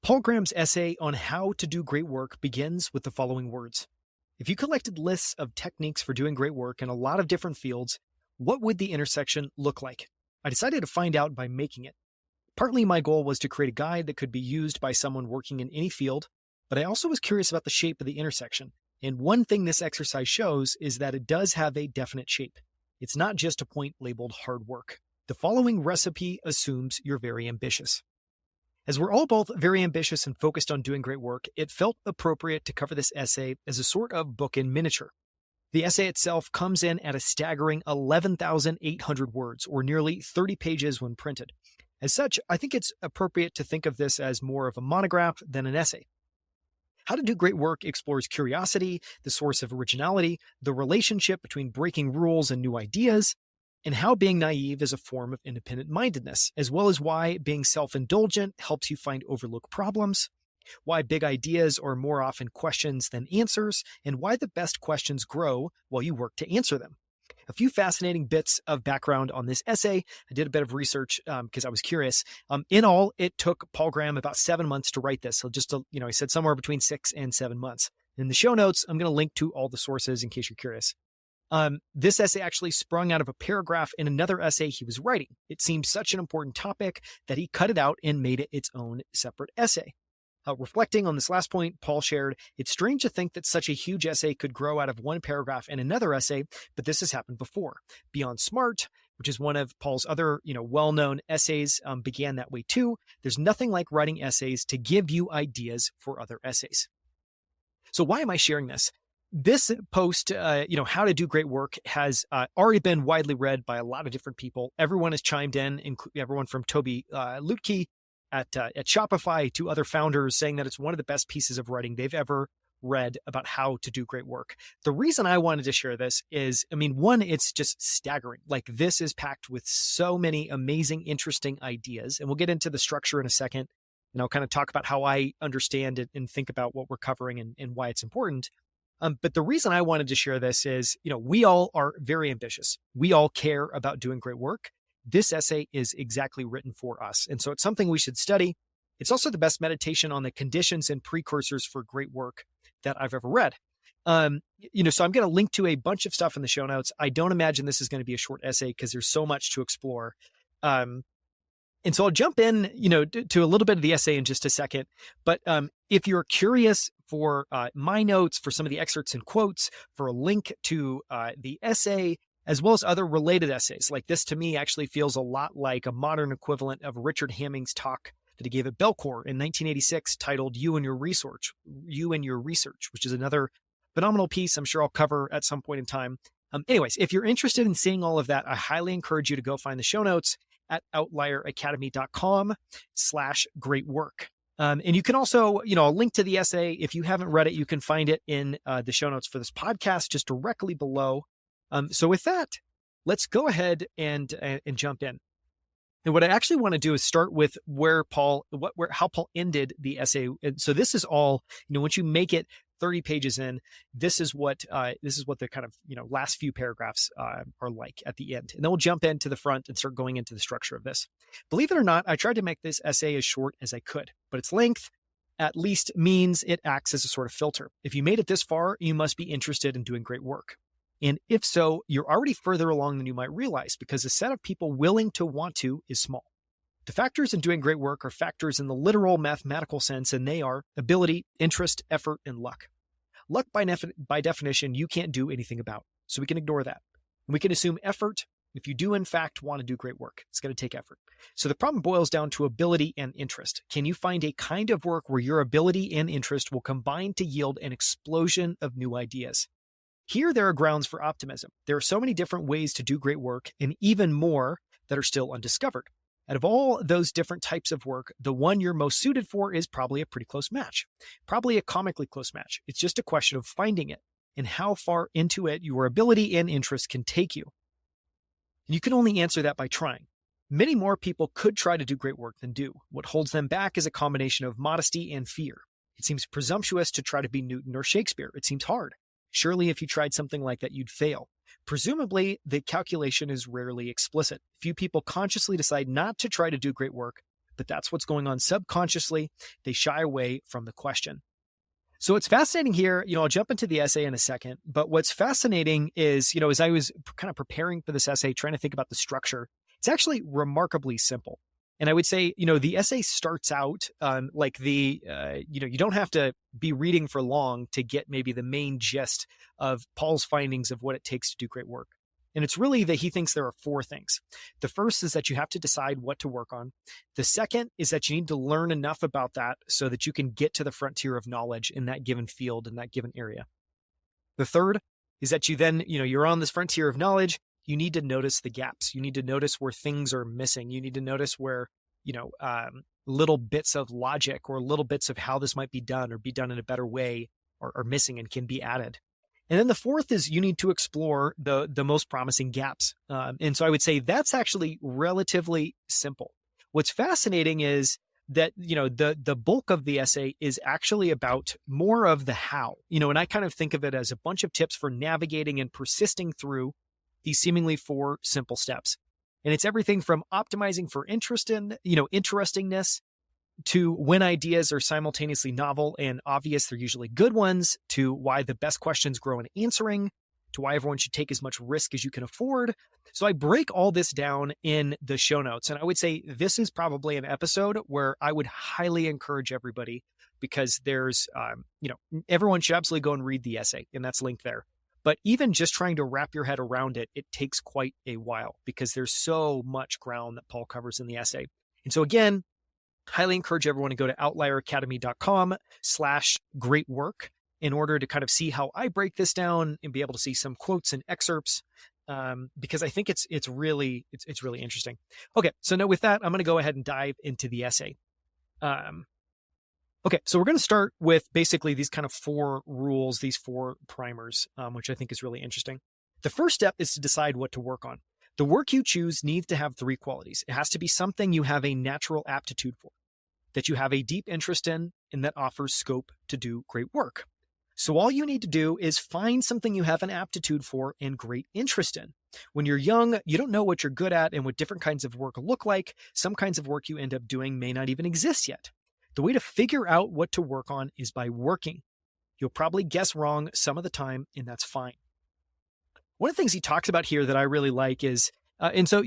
Paul Graham's essay on how to do great work begins with the following words. If you collected lists of techniques for doing great work in a lot of different fields, what would the intersection look like? I decided to find out by making it. Partly my goal was to create a guide that could be used by someone working in any field, but I also was curious about the shape of the intersection. And one thing this exercise shows is that it does have a definite shape. It's not just a point labeled hard work. The following recipe assumes you're very ambitious. As we're all both very ambitious and focused on doing great work, it felt appropriate to cover this essay as a sort of book in miniature. The essay itself comes in at a staggering 11,800 words, or nearly 30 pages when printed. As such, I think it's appropriate to think of this as more of a monograph than an essay. How to Do Great Work explores curiosity, the source of originality, the relationship between breaking rules and new ideas, and how being naive is a form of independent mindedness, as well as why being self-indulgent helps you find overlooked problems, why big ideas are more often questions than answers, and why the best questions grow while you work to answer them. A few fascinating bits of background on this essay. I did a bit of research because I was curious. In all, it took Paul Graham about 7 months to write this. So he said somewhere between 6 and 7 months. In the show notes, I'm going to link to all the sources in case you're curious. This essay actually sprung out of a paragraph in another essay he was writing. It seemed such an important topic that he cut it out and made it its own separate essay. Reflecting on this last point, Paul shared, "It's strange to think that such a huge essay could grow out of one paragraph in another essay, but this has happened before. Beyond Smart, which is one of Paul's other, well-known essays, began that way too. There's nothing like writing essays to give you ideas for other essays." So why am I sharing this? This post, how to do great work, has already been widely read by a lot of different people. Everyone has chimed in, everyone from Toby Lutke at Shopify to other founders, saying that it's one of the best pieces of writing they've ever read about how to do great work. The reason I wanted to share this is, one, it's just staggering. Like, this is packed with so many amazing, interesting ideas. And we'll get into the structure in a second. And I'll kind of talk about how I understand it and think about what we're covering and why it's important. But the reason I wanted to share this is, we all are very ambitious. We all care about doing great work. This essay is exactly written for us. And so it's something we should study. It's also the best meditation on the conditions and precursors for great work that I've ever read. So I'm going to link to a bunch of stuff in the show notes. I don't imagine this is going to be a short essay because there's so much to explore. And so I'll jump in, to a little bit of the essay in just a second. But if you're curious for my notes, for some of the excerpts and quotes, for a link to the essay, as well as other related essays, like this to me actually feels a lot like a modern equivalent of Richard Hamming's talk that he gave at Belcourt in 1986 titled You and Your Research, which is another phenomenal piece I'm sure I'll cover at some point in time. Anyways, if you're interested in seeing all of that, I highly encourage you to go find the show notes at outlieracademy.com/greatwork. And you can also, I'll link to the essay. If you haven't read it, you can find it in the show notes for this podcast, just directly below. So with that, let's go ahead and jump in. And what I actually want to do is start with how Paul ended the essay. And so this is all, once you make it 30 pages in, this is what the kind of, last few paragraphs are like at the end. And then we'll jump into the front and start going into the structure of this. Believe it or not, I tried to make this essay as short as I could, but its length at least means it acts as a sort of filter. If you made it this far, you must be interested in doing great work. And if so, you're already further along than you might realize, because the set of people willing to want to is small. The factors in doing great work are factors in the literal mathematical sense, and they are ability, interest, effort, and luck. Luck, by definition, you can't do anything about, so we can ignore that. And we can assume effort. If you do, in fact, want to do great work, it's going to take effort. So the problem boils down to ability and interest. Can you find a kind of work where your ability and interest will combine to yield an explosion of new ideas? Here, there are grounds for optimism. There are so many different ways to do great work, and even more that are still undiscovered. Out of all those different types of work, the one you're most suited for is probably a pretty close match. Probably a comically close match. It's just a question of finding it and how far into it your ability and interest can take you. And you can only answer that by trying. Many more people could try to do great work than do. What holds them back is a combination of modesty and fear. It seems presumptuous to try to be Newton or Shakespeare. It seems hard. Surely if you tried something like that, you'd fail. Presumably, the calculation is rarely explicit. Few people consciously decide not to try to do great work, but that's what's going on subconsciously. They shy away from the question. So what's fascinating here, I'll jump into the essay in a second, but what's fascinating is, as I was kind of preparing for this essay, trying to think about the structure, it's actually remarkably simple. And I would say, the essay starts out you don't have to be reading for long to get maybe the main gist of Paul's findings of what it takes to do great work. And it's really that he thinks there are four things. The first is that you have to decide what to work on. The second is that you need to learn enough about that so that you can get to the frontier of knowledge in that given field, in that given area. The third is that you then, you're on this frontier of knowledge. You need to notice the gaps. You need to notice where things are missing. You need to notice where, little bits of logic or little bits of how this might be done or be done in a better way are missing and can be added. And then the fourth is you need to explore the most promising gaps. And so I would say that's actually relatively simple. What's fascinating is that, the bulk of the essay is actually about more of the how, and I kind of think of it as a bunch of tips for navigating and persisting through these seemingly four simple steps. And it's everything from optimizing for interestingness, to when ideas are simultaneously novel and obvious, they're usually good ones, to why the best questions grow in answering, to why everyone should take as much risk as you can afford. So I break all this down in the show notes. And I would say this is probably an episode where I would highly encourage everybody, because there's, everyone should absolutely go and read the essay, and that's linked there. But even just trying to wrap your head around it, it takes quite a while because there's so much ground that Paul covers in the essay. And so again, highly encourage everyone to go to outlieracademy.com/greatwork in order to kind of see how I break this down and be able to see some quotes and excerpts, because I think it's really interesting. Okay, so now with that, I'm going to go ahead and dive into the essay. Okay, so we're going to start with basically these kind of four rules, these four primers, which I think is really interesting. The first step is to decide what to work on. The work you choose needs to have three qualities. It has to be something you have a natural aptitude for, that you have a deep interest in, and that offers scope to do great work. So all you need to do is find something you have an aptitude for and great interest in. When you're young, you don't know what you're good at and what different kinds of work look like. Some kinds of work you end up doing may not even exist yet. The way to figure out what to work on is by working. You'll probably guess wrong some of the time, and that's fine. One of the things he talks about here that I really like is, and so,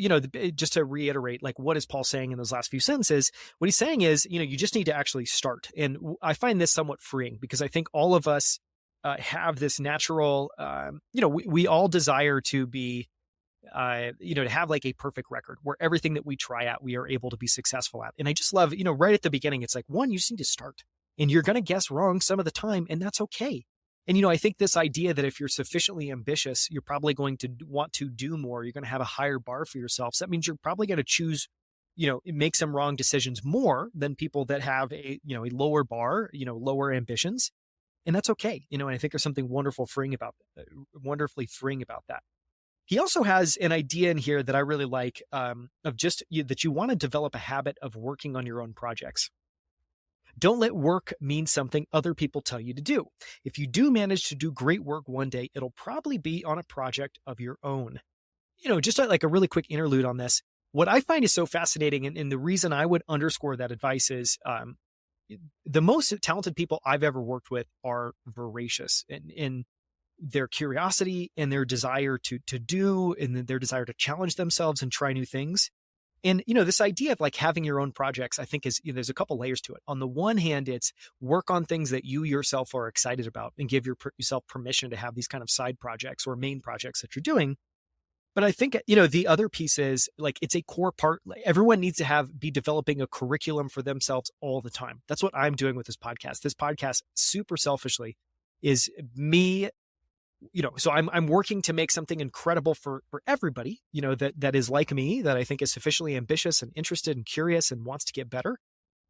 just to reiterate, like, what is Paul saying in those last few sentences? What he's saying is, you just need to actually start. And I find this somewhat freeing because I think all of us have this natural, we all desire to be, to have like a perfect record where everything that we try at, we are able to be successful at. And I just love, right at the beginning, it's like, one, you just need to start, and you're going to guess wrong some of the time, and that's okay. And, I think this idea that if you're sufficiently ambitious, you're probably going to want to do more. You're going to have a higher bar for yourself. So that means you're probably going to choose, make some wrong decisions more than people that have a lower bar, lower ambitions. And that's okay. And I think there's something wonderfully freeing about that. He also has an idea in here that I really like, of just that you want to develop a habit of working on your own projects. Don't let work mean something other people tell you to do. If you do manage to do great work one day, it'll probably be on a project of your own. Just like a really quick interlude on this, what I find is so fascinating, and the reason I would underscore that advice is, the most talented people I've ever worked with are voracious in their curiosity and their desire to do, and their desire to challenge themselves and try new things. And, this idea of like having your own projects, I think is, there's a couple layers to it. On the one hand, it's work on things that you yourself are excited about and give yourself permission to have these kind of side projects or main projects that you're doing. But I think, the other piece is like, it's a core part. Like, everyone needs to be developing a curriculum for themselves all the time. That's what I'm doing with this podcast. This podcast, super selfishly, is me. So I'm working to make something incredible for everybody, that is like me, that I think is sufficiently ambitious and interested and curious and wants to get better.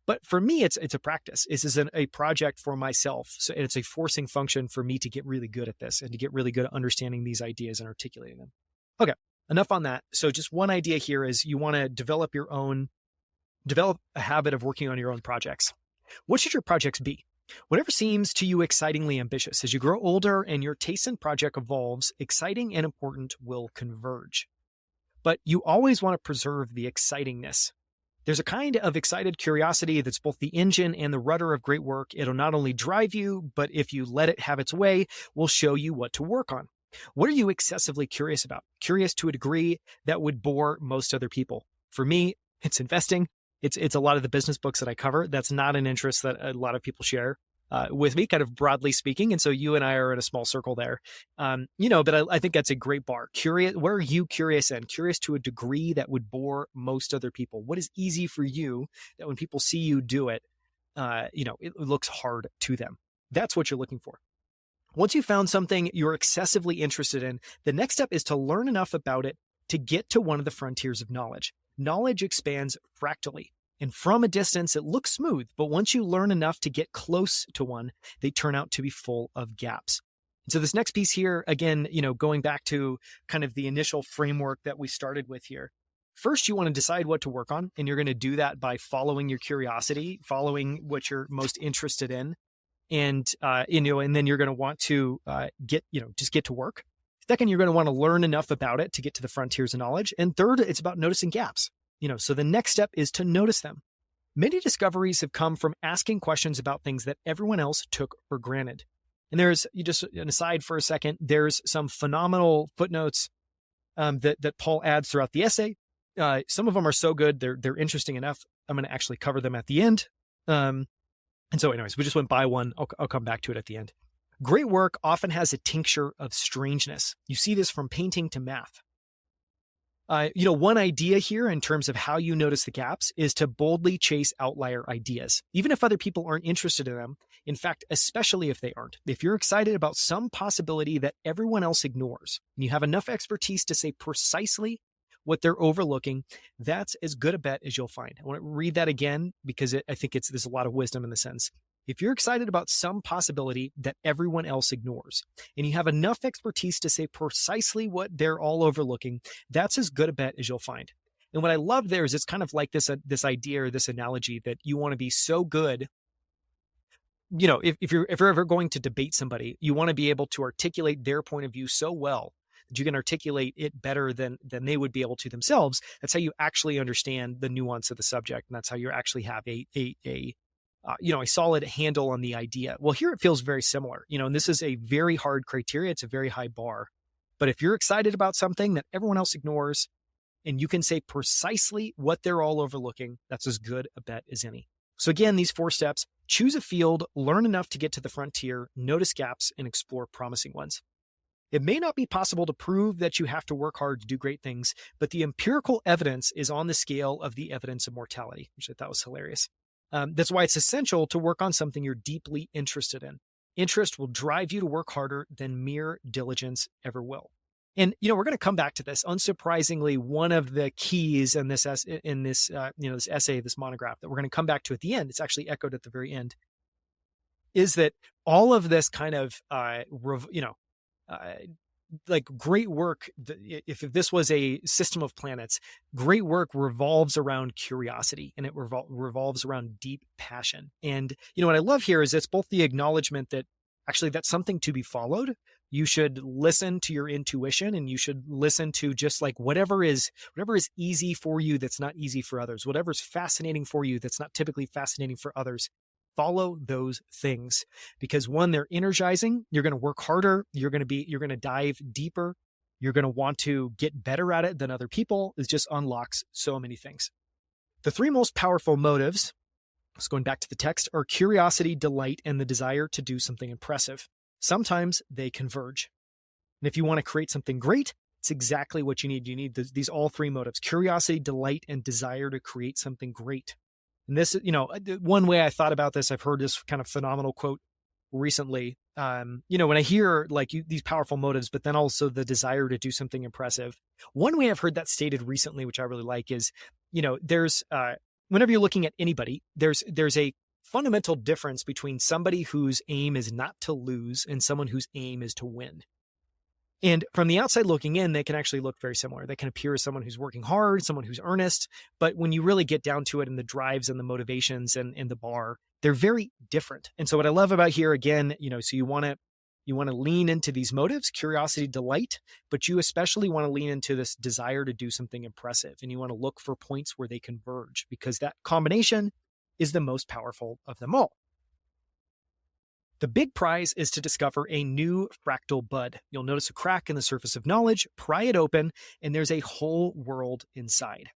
But for me, it's a practice. This is a project for myself. So it's a forcing function for me to get really good at this and to get really good at understanding these ideas and articulating them. Okay, enough on that. So just one idea here is you want to develop a habit of working on your own projects. What should your projects be? Whatever seems to you excitingly ambitious. As you grow older and your taste in project evolves, exciting and important will converge. But you always want to preserve the excitingness. There's a kind of excited curiosity that's both the engine and the rudder of great work. It'll not only drive you, but if you let it have its way, will show you what to work on. What are you excessively curious about? Curious to a degree that would bore most other people. For me, it's investing. It's a lot of the business books that I cover. That's not an interest that a lot of people share with me, kind of broadly speaking. And so you and I are in a small circle there. But I think that's a great bar. Curious, where are you curious in? Curious to a degree that would bore most other people. What is easy for you that when people see you do it, it looks hard to them? That's what you're looking for. Once you've found something you're excessively interested in, the next step is to learn enough about it to get to one of the frontiers of knowledge. Knowledge expands fractally. And from a distance, it looks smooth, but once you learn enough to get close to one, they turn out to be full of gaps. And so this next piece here, again, going back to kind of the initial framework that we started with here. First, you want to decide what to work on, and you're going to do that by following your curiosity, following what you're most interested in. And then you're going to want to get to work. Second, you're going to want to learn enough about it to get to the frontiers of knowledge. And third, it's about noticing gaps. So the next step is to notice them. Many discoveries have come from asking questions about things that everyone else took for granted. And just an aside for a second, there's some phenomenal footnotes that Paul adds throughout the essay. Some of them are so good, they're interesting enough. I'm going to actually cover them at the end. And so anyways, we just went by one. I'll come back to it at the end. Great work often has a tincture of strangeness. You see this from painting to math. One idea here in terms of how you notice the gaps is to boldly chase outlier ideas, even if other people aren't interested in them. In fact, especially if they aren't. If you're excited about some possibility that everyone else ignores, and you have enough expertise to say precisely what they're overlooking, that's as good a bet as you'll find. I want to read that again because I think there's a lot of wisdom in the sense. If you're excited about some possibility that everyone else ignores, and you have enough expertise to say precisely what they're all overlooking, that's as good a bet as you'll find. And what I love there is it's kind of like this idea or this analogy that you want to be so good. If you're ever going to debate somebody, you want to be able to articulate their point of view so well that you can articulate it better than they would be able to themselves. That's how you actually understand the nuance of the subject, and that's how you actually have a solid handle on the idea. Well, here it feels very similar, and this is a very hard criteria. It's a very high bar. But if you're excited about something that everyone else ignores, and you can say precisely what they're all overlooking, that's as good a bet as any. So again, these 4 steps: choose a field, learn enough to get to the frontier, notice gaps, and explore promising ones. It may not be possible to prove that you have to work hard to do great things, but the empirical evidence is on the scale of the evidence of mortality, which I thought was hilarious. That's why it's essential to work on something you're deeply interested in. Interest will drive you to work harder than mere diligence ever will. And, we're going to come back to this. Unsurprisingly, one of the keys in this essay, this monograph that we're going to come back to at the end, it's actually echoed at the very end, is that all of this kind of, like great work, if this was a system of planets, great work revolves around curiosity, and it revolves around deep passion. And, what I love here is it's both the acknowledgement that actually that's something to be followed. You should listen to your intuition, and you should listen to just like whatever is easy for you that's not easy for others, whatever's fascinating for you that's not typically fascinating for others. Follow those things because one, they're energizing. You're going to work harder. You're going to dive deeper. You're going to want to get better at it than other people. It just unlocks so many things. The 3 most powerful motives, just going back to the text, are curiosity, delight, and the desire to do something impressive. Sometimes they converge. And if you want to create something great, it's exactly what you need. You need these all 3 motives: curiosity, delight, and desire to create something great. And this, one way I thought about this, I've heard this kind of phenomenal quote recently. When I hear these powerful motives, but then also the desire to do something impressive. One way I've heard that stated recently, which I really like, is, there's whenever you're looking at anybody, there's a fundamental difference between somebody whose aim is not to lose and someone whose aim is to win. And from the outside looking in, they can actually look very similar. They can appear as someone who's working hard, someone who's earnest. But when you really get down to it and the drives and the motivations and the bar, they're very different. And so what I love about here, again, so you want to, You want to lean into these motives, curiosity, delight, but you especially want to lean into this desire to do something impressive. And you want to look for points where they converge, because that combination is the most powerful of them all. The big prize is to discover a new fractal bud. You'll notice a crack in the surface of knowledge, pry it open, and there's a whole world inside.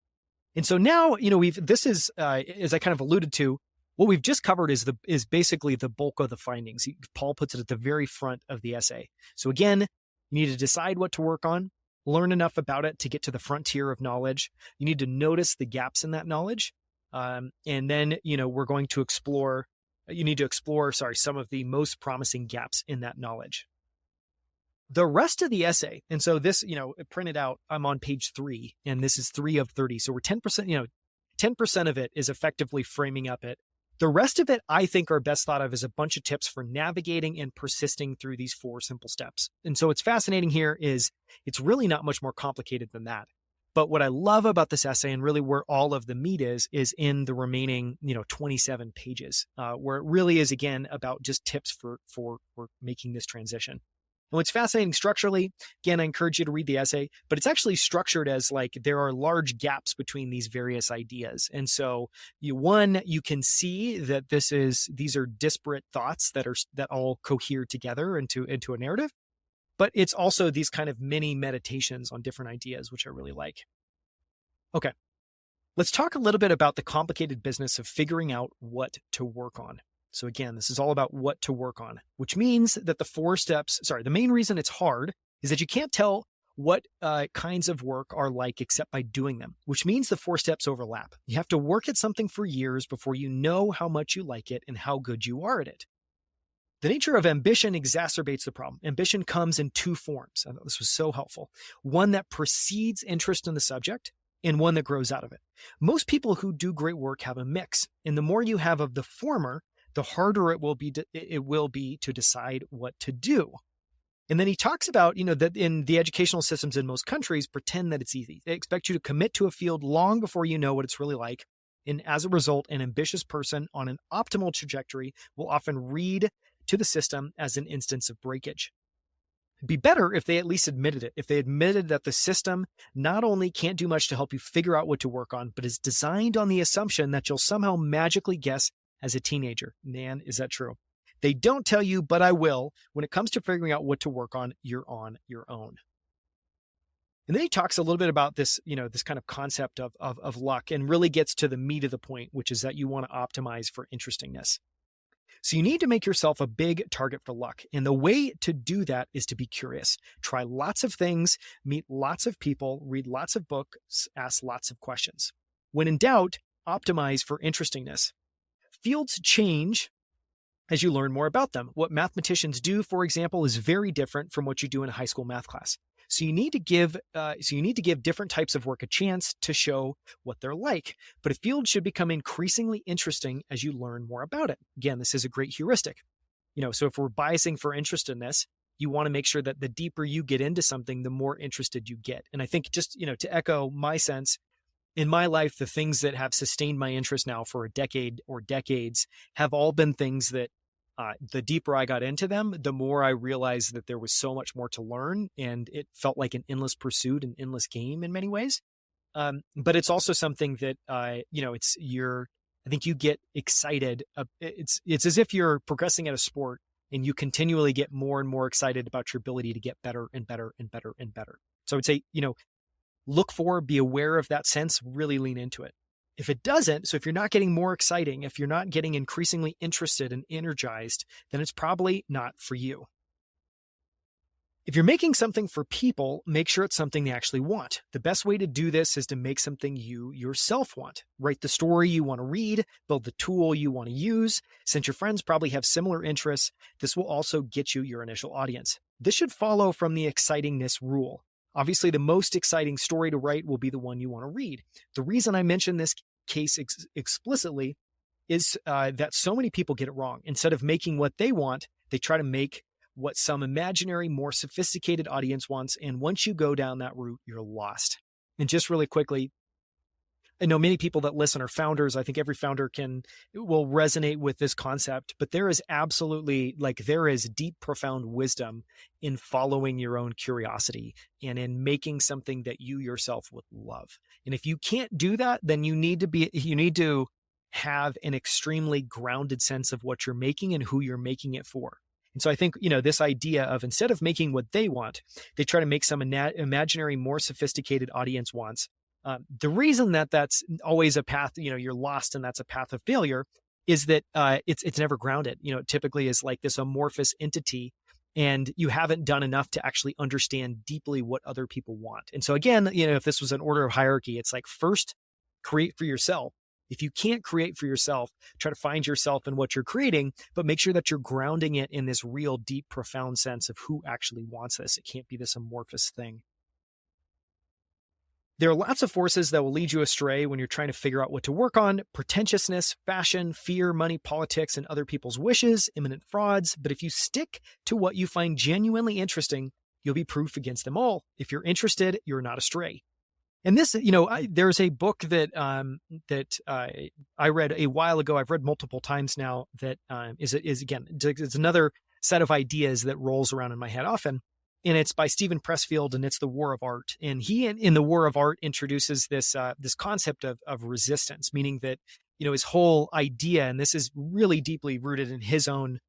And so now, this is, as I kind of alluded to, what we've just covered is basically the bulk of the findings. Paul puts it at the very front of the essay. So again, you need to decide what to work on, learn enough about it to get to the frontier of knowledge. You need to notice the gaps in that knowledge. And then, we're going to explore, some of the most promising gaps in that knowledge. The rest of the essay, and so this, printed out, I'm on page 3, and this is 3 of 30. So we're 10%, 10% of it is effectively framing up it. The rest of it, I think, are best thought of as a bunch of tips for navigating and persisting through these 4 simple steps. And so what's fascinating here is it's really not much more complicated than that. But what I love about this essay, and really where all of the meat is in the remaining, 27 pages, where it really is, again, about just tips for making this transition. And what's fascinating structurally, again, I encourage you to read the essay, but it's actually structured as like there are large gaps between these various ideas. And so you can see that these are disparate thoughts that all cohere together into a narrative, but it's also these kind of mini meditations on different ideas, which I really like. Okay, let's talk a little bit about the complicated business of figuring out what to work on. So again, this is all about what to work on, which means that the main reason it's hard is that you can't tell what kinds of work are like except by doing them, which means the 4 steps overlap. You have to work at something for years before you know how much you like it and how good you are at it. The nature of ambition exacerbates the problem. Ambition comes in 2 forms. I thought this was so helpful. One that precedes interest in the subject, and one that grows out of it. Most people who do great work have a mix, and the more you have of the former, the harder it will be to decide what to do. And then he talks about, that in the educational systems in most countries pretend that it's easy. They expect you to commit to a field long before you know what it's really like. And as a result, an ambitious person on an optimal trajectory will often read to the system as an instance of breakage. It'd be better if they at least admitted it. If they admitted that the system not only can't do much to help you figure out what to work on, but is designed on the assumption that you'll somehow magically guess as a teenager. Man, is that true? They don't tell you, but I will. When it comes to figuring out what to work on, you're on your own. And then he talks a little bit about this, this kind of concept of luck, and really gets to the meat of the point, which is that you want to optimize for interestingness. So you need to make yourself a big target for luck. And the way to do that is to be curious. Try lots of things, meet lots of people, read lots of books, ask lots of questions. When in doubt, optimize for interestingness. Fields change as you learn more about them. What mathematicians do, for example, is very different from what you do in a high school math class. So you need to give different types of work a chance to show what they're like. But a field should become increasingly interesting as you learn more about it. Again, this is a great heuristic. So if we're biasing for interestedness, you want to make sure that the deeper you get into something, the more interested you get. And I think just, to echo my sense, in my life, the things that have sustained my interest now for a decade or decades have all been things that the deeper I got into them, the more I realized that there was so much more to learn, and it felt like an endless pursuit, an endless game in many ways. But it's also something that, I think you get excited. It's as if you're progressing at a sport and you continually get more and more excited about your ability to get better and better and better and better. So I would say, look for, be aware of that sense, really lean into it. If it doesn't, so if you're not getting more exciting, if you're not getting increasingly interested and energized, then it's probably not for you. If you're making something for people, make sure it's something they actually want. The best way to do this is to make something you yourself want. Write the story you want to read, build the tool you want to use. Since your friends probably have similar interests, this will also get you your initial audience. This should follow from the excitingness rule. Obviously, the most exciting story to write will be the one you want to read. The reason I mention this case explicitly is that so many people get it wrong. Instead of making what they want, they try to make what some imaginary, more sophisticated audience wants. And once you go down that route, you're lost. And just really quickly, I know many people that listen are founders. I think every founder will resonate with this concept, but there is absolutely there is deep, profound wisdom in following your own curiosity and in making something that you yourself would love. And if you can't do that, then you need to have an extremely grounded sense of what you're making and who you're making it for. And so I think, this idea of instead of making what they want, they try to make some imaginary, more sophisticated audience wants. The reason that that's always a path, you're lost and that's a path of failure is that it's never grounded. It typically is like this amorphous entity, and you haven't done enough to actually understand deeply what other people want. And so again, if this was an order of hierarchy, it's like first create for yourself. If you can't create for yourself, try to find yourself in what you're creating, but make sure that you're grounding it in this real deep, profound sense of who actually wants this. It can't be this amorphous thing. There are lots of forces that will lead you astray when you're trying to figure out what to work on: pretentiousness, fashion, fear, money, politics, and other people's wishes, imminent frauds. But if you stick to what you find genuinely interesting, you'll be proof against them all. If you're interested, you're not astray. And this, there's a book that I read a while ago. I've read multiple times now. That it's another set of ideas that rolls around in my head often. And it's by Stephen Pressfield, and it's The War of Art. And he, in The War of Art, introduces this concept of resistance, meaning that, his whole idea, and this is really deeply rooted in his own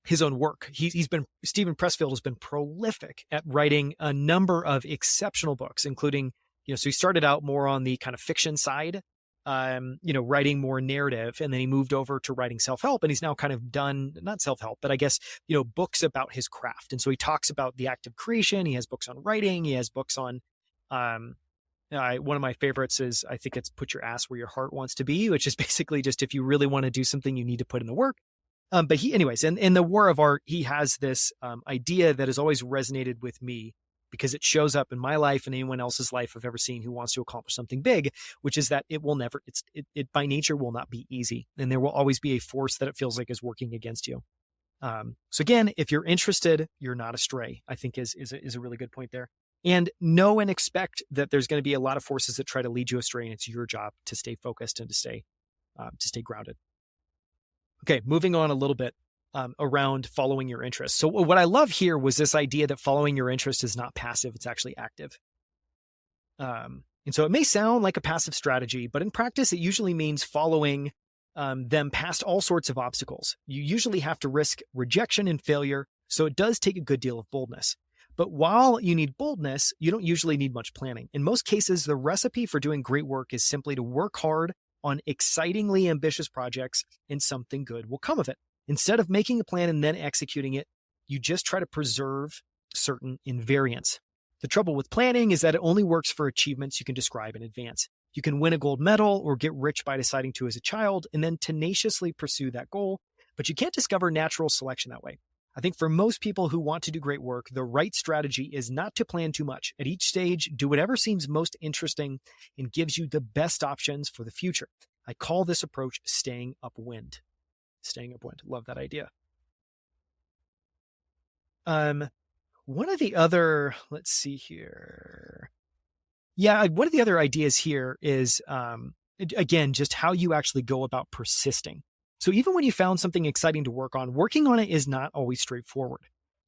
work. Stephen Pressfield has been prolific at writing a number of exceptional books, including, so he started out more on the kind of fiction side, writing more narrative, and then he moved over to writing self-help, and he's now kind of done, not self-help, but I guess, books about his craft. And so he talks about the act of creation. He has books on writing. He has books on, one of my favorites is, I think it's Put Your Ass Where Your Heart Wants to Be, which is basically just, if you really want to do something, you need to put in the work. But in The War of Art, he has this idea that has always resonated with me, because it shows up in my life and anyone else's life I've ever seen who wants to accomplish something big, which is that it by nature will not be easy. And there will always be a force that it feels like is working against you. So again, if you're interested, you're not astray, I think is a really good point there. And know and expect that there's going to be a lot of forces that try to lead you astray, and it's your job to stay focused and to stay grounded. Okay, moving on a little bit. Around following your interests. So what I love here was this idea that following your interest is not passive, it's actually active. And so it may sound like a passive strategy, but in practice, it usually means following them past all sorts of obstacles. You usually have to risk rejection and failure, so it does take a good deal of boldness. But while you need boldness, you don't usually need much planning. In most cases, the recipe for doing great work is simply to work hard on excitingly ambitious projects, and something good will come of it. Instead of making a plan and then executing it, you just try to preserve certain invariants. The trouble with planning is that it only works for achievements you can describe in advance. You can win a gold medal or get rich by deciding to as a child and then tenaciously pursue that goal, but you can't discover natural selection that way. I think for most people who want to do great work, the right strategy is not to plan too much. At each stage, do whatever seems most interesting and gives you the best options for the future. I call this approach staying upwind. Staying upwind. Love that idea. One of the other, let's see here. Yeah, one of the other ideas here is, again, just how you actually go about persisting. So even when you found something exciting to work on, working on it is not always straightforward.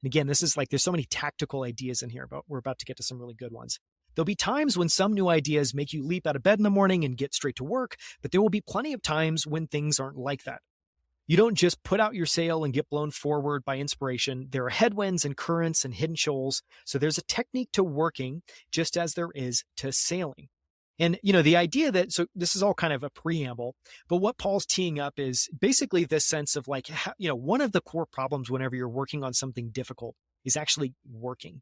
And again, this is there's so many tactical ideas in here, but we're about to get to some really good ones. There'll be times when some new ideas make you leap out of bed in the morning and get straight to work, but there will be plenty of times when things aren't like that. You don't just put out your sail and get blown forward by inspiration. There are headwinds and currents and hidden shoals. So there's a technique to working just as there is to sailing. And, the idea that, so this is all kind of a preamble, but what Paul's teeing up is basically this sense of one of the core problems whenever you're working on something difficult is actually working,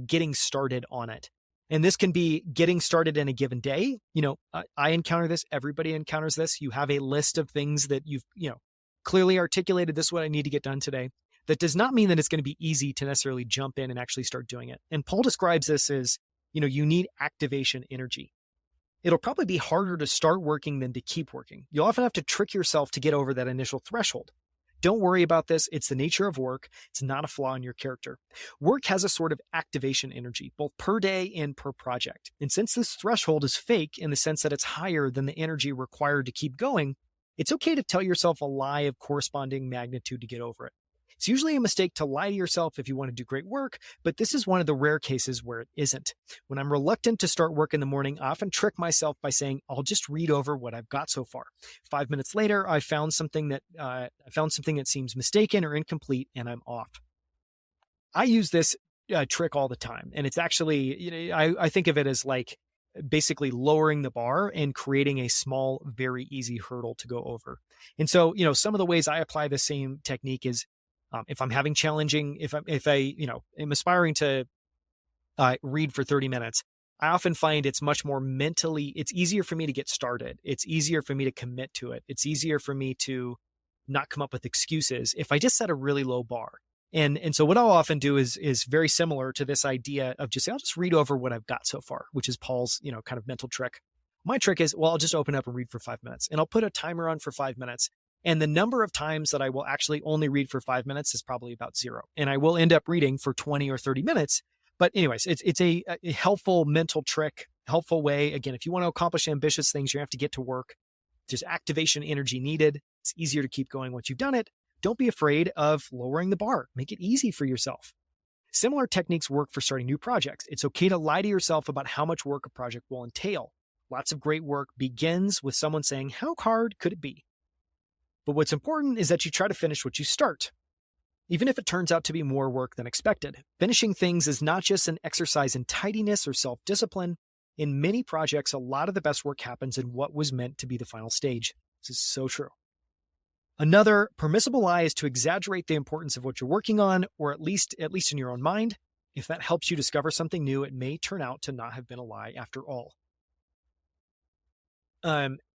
getting started on it. And this can be getting started in a given day. I encounter this. Everybody encounters this. You have a list of things that you've, clearly articulated. This is what I need to get done today. That does not mean that it's going to be easy to necessarily jump in and actually start doing it. And Paul describes this as, you need activation energy. It'll probably be harder to start working than to keep working. You'll often have to trick yourself to get over that initial threshold. Don't worry about this. It's the nature of work. It's not a flaw in your character. Work has a sort of activation energy, both per day and per project. And since this threshold is fake in the sense that it's higher than the energy required to keep going, it's okay to tell yourself a lie of corresponding magnitude to get over it. It's usually a mistake to lie to yourself if you want to do great work, but this is one of the rare cases where it isn't. When I'm reluctant to start work in the morning, I often trick myself by saying, I'll just read over what I've got so far. 5 minutes later, I found something that seems mistaken or incomplete, and I'm off. I use this trick all the time, and it's actually, I think of it as like basically lowering the bar and creating a small, very easy hurdle to go over. And so, some of the ways I apply the same technique is if I'm having challenging, if I am aspiring to read for 30 minutes, I often find it's much more mentally, it's easier for me to get started. It's easier for me to commit to it. It's easier for me to not come up with excuses if I just set a really low bar. And so what I'll often do is very similar to this idea of just, I'll just read over what I've got so far, which is Paul's, kind of mental trick. My trick is, well, I'll just open up and read for 5 minutes, and I'll put a timer on for 5 minutes. And the number of times that I will actually only read for 5 minutes is probably about 0. And I will end up reading for 20 or 30 minutes. But anyways, it's a helpful mental trick, helpful way. Again, if you want to accomplish ambitious things, you have to get to work. There's activation energy needed. It's easier to keep going once you've done it. Don't be afraid of lowering the bar. Make it easy for yourself. Similar techniques work for starting new projects. It's okay to lie to yourself about how much work a project will entail. Lots of great work begins with someone saying, how hard could it be? But what's important is that you try to finish what you start, even if it turns out to be more work than expected. Finishing things is not just an exercise in tidiness or self-discipline. In many projects, a lot of the best work happens in what was meant to be the final stage. This is so true. Another permissible lie is to exaggerate the importance of what you're working on, or at least in your own mind. If that helps you discover something new, it may turn out to not have been a lie after all.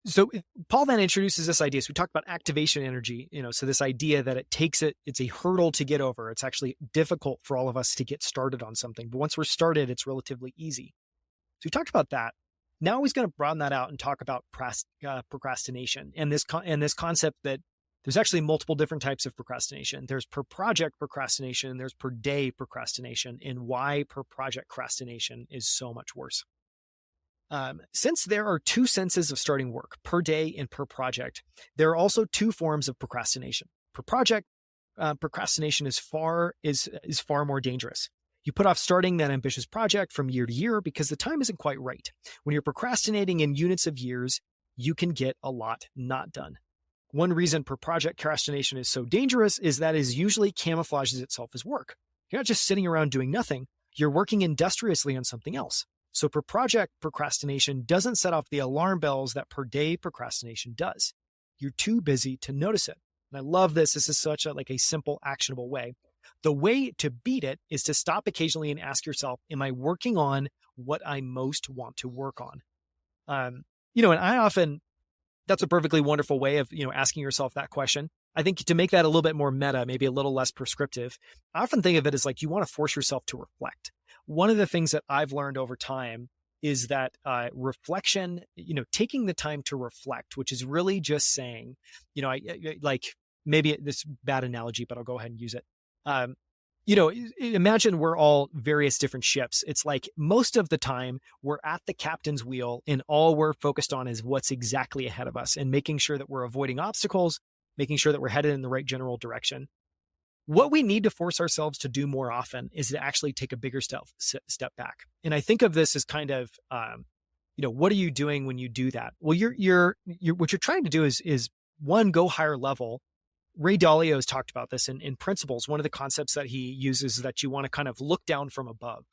So Paul then introduces this idea. So we talked about activation energy, so this idea that it's a hurdle to get over. It's actually difficult for all of us to get started on something. But once we're started, it's relatively easy. So we talked about that. Now he's going to broaden that out and talk about procrastination and this concept that there's actually multiple different types of procrastination. There's per project procrastination, and there's per day procrastination, and why per project procrastination is so much worse. Since there are two senses of starting work, per day and per project, there are also two forms of procrastination. Per project, procrastination is far more dangerous. You put off starting that ambitious project from year to year because the time isn't quite right. When you're procrastinating in units of years, you can get a lot not done. One reason per project procrastination is so dangerous is that it usually camouflages itself as work. You're not just sitting around doing nothing. You're working industriously on something else. So per project procrastination doesn't set off the alarm bells that per day procrastination does. You're too busy to notice it. And I love this. This is such a simple, actionable way. The way to beat it is to stop occasionally and ask yourself, am I working on what I most want to work on? And I often, that's a perfectly wonderful way of, asking yourself that question. I think to make that a little bit more meta, maybe a little less prescriptive, I often think of it as like you want to force yourself to reflect. One of the things that I've learned over time is that reflection, taking the time to reflect, which is really just saying, maybe this is a bad analogy, but I'll go ahead and use it. Imagine we're all various different ships. It's like most of the time we're at the captain's wheel and all we're focused on is what's exactly ahead of us and making sure that we're avoiding obstacles, making sure that we're headed in the right general direction. What we need to force ourselves to do more often is to actually take a bigger step back. And I think of this as kind of, what are you doing when you do that? Well, you're what you're trying to do is one, go higher level. Ray Dalio has talked about this in Principles. One of the concepts that he uses is that you want to kind of look down from above.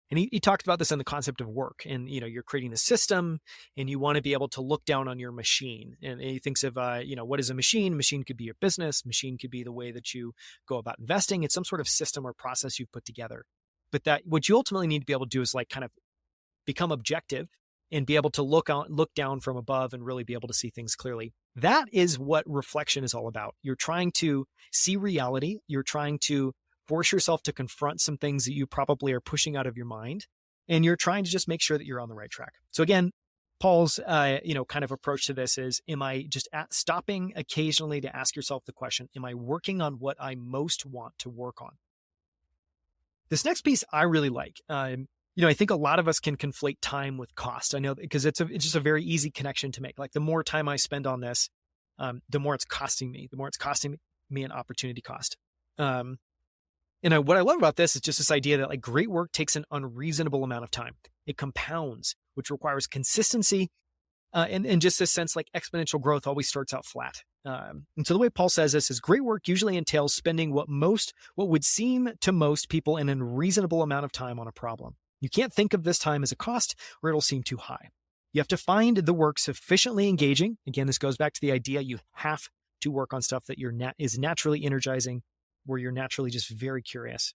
And he talked about this in the concept of work. And, you're creating the system and you want to be able to look down on your machine. And he thinks of, what is a machine? A machine could be your business. Machine could be the way that you go about investing. It's some sort of system or process you've put together. But that what you ultimately need to be able to do is like kind of become objective and be able to look down from above and really be able to see things clearly. That is what reflection is all about. You're trying to see reality. You're trying to force yourself to confront some things that you probably are pushing out of your mind. And you're trying to just make sure that you're on the right track. So again, Paul's, kind of approach to this is, am I just stopping occasionally to ask yourself the question, am I working on what I most want to work on? This next piece I really like. I think a lot of us can conflate time with cost. I know because it's just a very easy connection to make. Like the more time I spend on this, the more it's costing me, an opportunity cost. What I love about this is just this idea that like great work takes an unreasonable amount of time. It compounds, which requires consistency, and just this sense like exponential growth always starts out flat. And so the way Paul says this is great work usually entails spending what would seem to most people an unreasonable amount of time on a problem. You can't think of this time as a cost or it'll seem too high. You have to find the work sufficiently engaging. Again, this goes back to the idea you have to work on stuff that is naturally energizing, where you're naturally just very curious.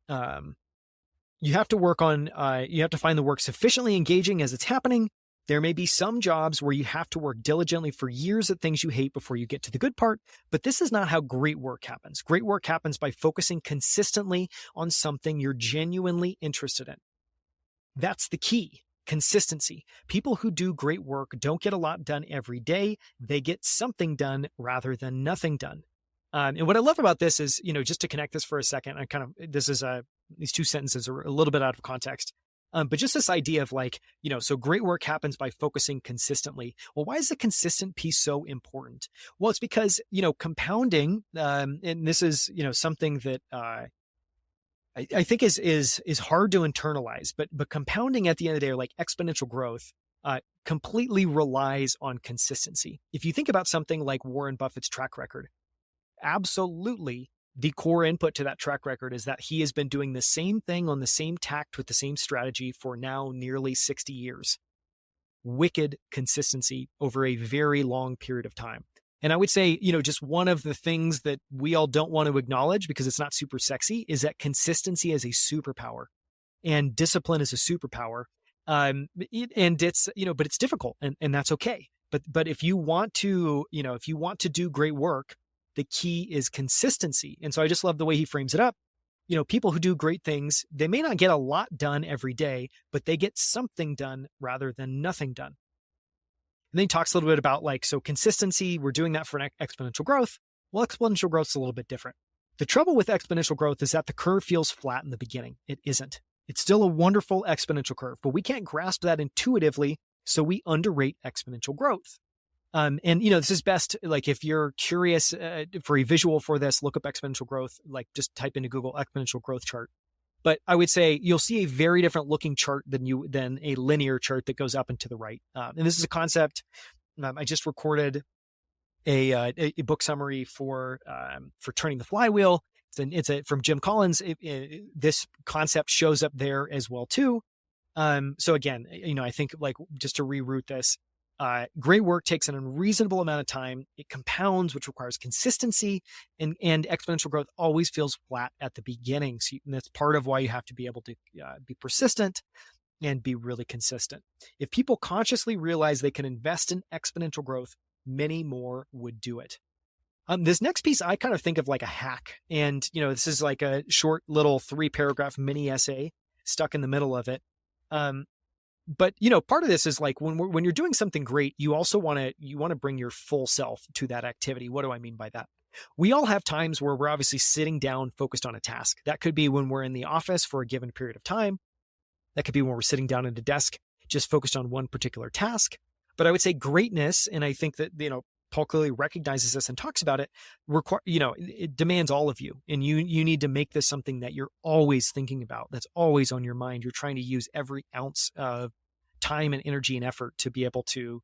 You have to find the work sufficiently engaging as it's happening. There may be some jobs where you have to work diligently for years at things you hate before you get to the good part, but this is not how great work happens. Great work happens by focusing consistently on something you're genuinely interested in. That's the key. Consistency. People who do great work don't get a lot done every day. They get something done rather than nothing done. And what I love about this is, just to connect this for a second, these two sentences are a little bit out of context. But just this idea of like, so great work happens by focusing consistently. Well, why is the consistent piece so important? Well, it's because, compounding, and this is, something that I think is hard to internalize, but compounding at the end of the day, or like exponential growth, completely relies on consistency. If you think about something like Warren Buffett's track record, absolutely the core input to that track record is that he has been doing the same thing on the same tact with the same strategy for now nearly 60 years. Wicked consistency over a very long period of time. And I would say, just one of the things that we all don't want to acknowledge because it's not super sexy is that consistency is a superpower and discipline is a superpower. And it's, but it's difficult and that's okay. But if you want to do great work, the key is consistency. And so I just love the way he frames it up. People who do great things, they may not get a lot done every day, but they get something done rather than nothing done. And then he talks a little bit about so consistency, we're doing that for exponential growth. Well, exponential growth is a little bit different. The trouble with exponential growth is that the curve feels flat in the beginning. It isn't. It's still a wonderful exponential curve, but we can't grasp that intuitively, so we underrate exponential growth. This is best, if you're curious for a visual for this, look up exponential growth, just type into Google exponential growth chart. But I would say you'll see a very different looking chart than a linear chart that goes up and to the right. And this is a concept. I just recorded a book summary for Turning the Flywheel. It's from Jim Collins. This concept shows up there as well too. So again, I think just to reroute this, great work takes an unreasonable amount of time. It compounds, which requires consistency, and exponential growth always feels flat at the beginning. So that's part of why you have to be able to be persistent and be really consistent. If people consciously realize they can invest in exponential growth, many more would do it. This next piece, I kind of think of like a hack. And, this is like a short little 3-paragraph mini essay stuck in the middle of it. But part of this is when you're doing something great, you also want to bring your full self to that activity. What do I mean by that? We all have times where we're obviously sitting down focused on a task. That could be when we're in the office for a given period of time. That could be when we're sitting down at a desk, just focused on one particular task. But I would say greatness, and I think that, Paul clearly recognizes this and talks about it, it demands all of you. And you need to make this something that you're always thinking about, that's always on your mind. You're trying to use every ounce of time and energy and effort to be able to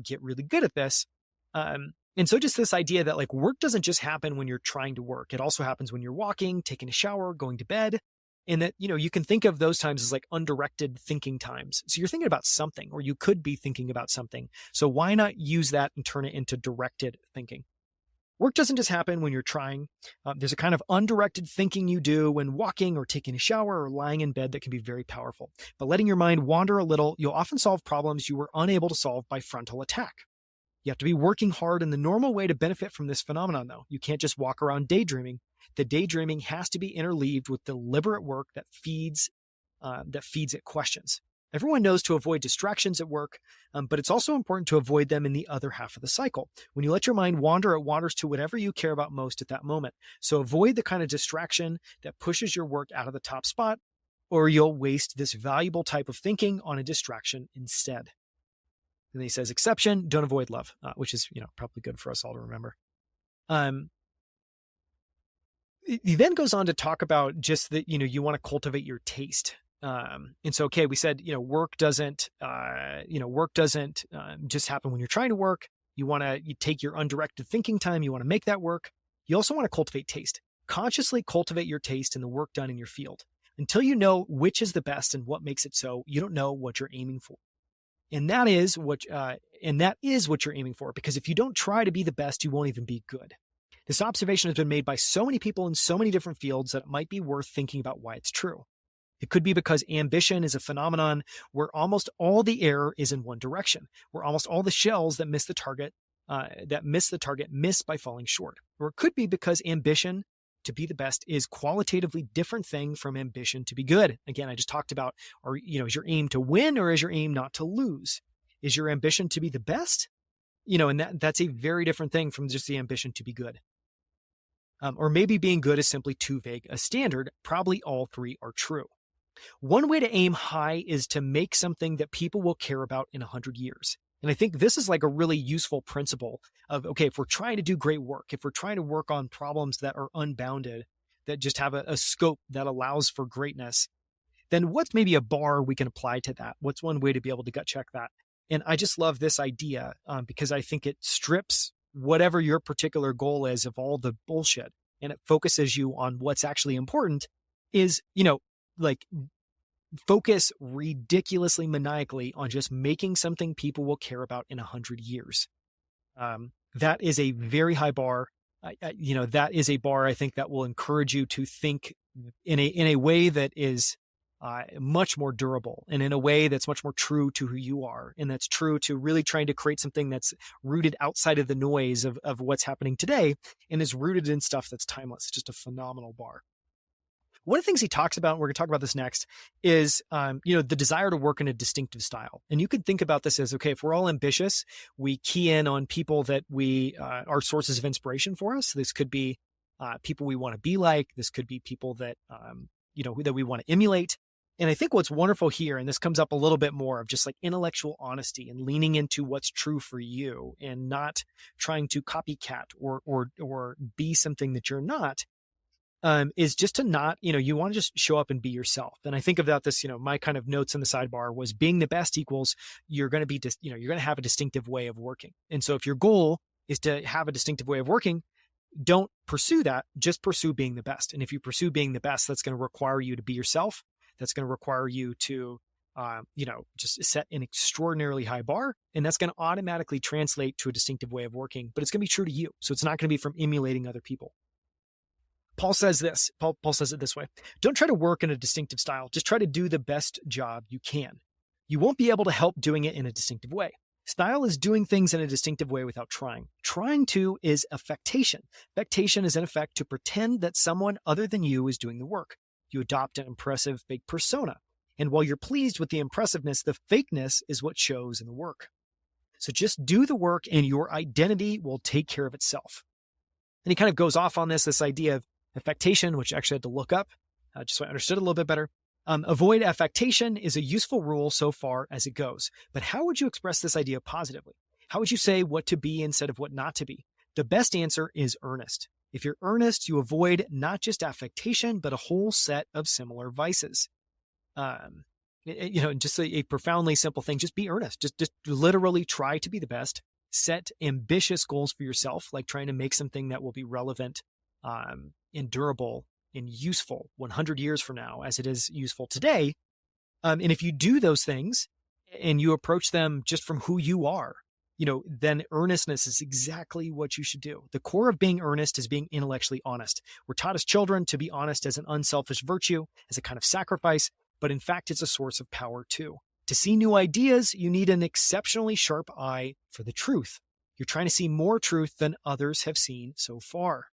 get really good at this. And so just this idea that work doesn't just happen when you're trying to work. It also happens when you're walking, taking a shower, going to bed. And that, you can think of those times as undirected thinking times. So you're thinking about something, or you could be thinking about something. So why not use that and turn it into directed thinking? Work doesn't just happen when you're trying. There's a kind of undirected thinking you do when walking or taking a shower or lying in bed that can be very powerful. But letting your mind wander a little, you'll often solve problems you were unable to solve by frontal attack. You have to be working hard in the normal way to benefit from this phenomenon, though. You can't just walk around daydreaming. The daydreaming has to be interleaved with deliberate work that feeds it questions. Everyone knows to avoid distractions at work, but it's also important to avoid them in the other half of the cycle. When you let your mind wander, it wanders to whatever you care about most at that moment. So avoid the kind of distraction that pushes your work out of the top spot, or you'll waste this valuable type of thinking on a distraction instead. And then he says, exception, don't avoid love, which is, probably good for us all to remember. He then goes on to talk about just that, you want to cultivate your taste. And so, okay, we said, work doesn't just happen when you're trying to work. You take your undirected thinking time. You want to make that work. You also want to cultivate taste. Consciously cultivate your taste in the work done in your field. Until you know which is the best and what makes it so, you don't know what you're aiming for. And that is what you're aiming for, because if you don't try to be the best, you won't even be good. This observation has been made by so many people in so many different fields that it might be worth thinking about why it's true. It could be because ambition is a phenomenon where almost all the air is in one direction, where almost all the shells that miss the target miss by falling short. Or it could be because ambition to be the best is qualitatively different thing from ambition to be good. Again, I just talked about, is your aim to win or is your aim not to lose? Is your ambition to be the best? And that's a very different thing from just the ambition to be good. Or maybe being good is simply too vague a standard. Probably all three are true. One way to aim high is to make something that people will care about in 100 years. And I think this is like a really useful principle of, okay, if we're trying to do great work, if we're trying to work on problems that are unbounded, that just have a scope that allows for greatness, then what's maybe a bar we can apply to that? What's one way to be able to gut check that? And I just love this idea because I think it strips whatever your particular goal is of all the bullshit, and it focuses you on what's actually important is, focus ridiculously maniacally on just making something people will care about in 100 years. That is a very high bar. That is a bar I think that will encourage you to think in a way that is much more durable, and in a way that's much more true to who you are. And that's true to really trying to create something that's rooted outside of the noise of what's happening today and is rooted in stuff that's timeless. It's just a phenomenal bar. One of the things he talks about, and we're going to talk about this next, is the desire to work in a distinctive style. And you could think about this as, okay, if we're all ambitious, we key in on people that we are sources of inspiration for us. This could be people we want to be like. This could be people that that we want to emulate. And I think what's wonderful here, and this comes up a little bit more of just like intellectual honesty and leaning into what's true for you and not trying to copycat or be something that you're not. Is just to not, you want to just show up and be yourself. And I think about this, my kind of notes in the sidebar was being the best equals you're going to be, you're going to have a distinctive way of working. And so if your goal is to have a distinctive way of working, don't pursue that, just pursue being the best. And if you pursue being the best, that's going to require you to be yourself. That's going to require you to, just set an extraordinarily high bar. And that's going to automatically translate to a distinctive way of working, but it's going to be true to you. So it's not going to be from emulating other people. Paul says this. Paul says it this way. Don't try to work in a distinctive style. Just try to do the best job you can. You won't be able to help doing it in a distinctive way. Style is doing things in a distinctive way without trying. Trying to is affectation. Affectation is in effect to pretend that someone other than you is doing the work. You adopt an impressive fake persona. And while you're pleased with the impressiveness, the fakeness is what shows in the work. So just do the work and your identity will take care of itself. And he kind of goes off on this idea of affectation, which I actually had to look up just so I understood it a little bit better. Avoid affectation is a useful rule so far as it goes. But how would you express this idea positively? How would you say what to be instead of what not to be? The best answer is earnest. If you're earnest, you avoid not just affectation, but a whole set of similar vices. Just a profoundly simple thing. Just be earnest. Just literally try to be the best. Set ambitious goals for yourself, like trying to make something that will be relevant and durable and useful 100 years from now as it is useful today. And if you do those things and you approach them just from who you are, then earnestness is exactly what you should do. The core of being earnest is being intellectually honest. We're taught as children to be honest as an unselfish virtue, as a kind of sacrifice, but in fact, it's a source of power too. To see new ideas, you need an exceptionally sharp eye for the truth. You're trying to see more truth than others have seen so far.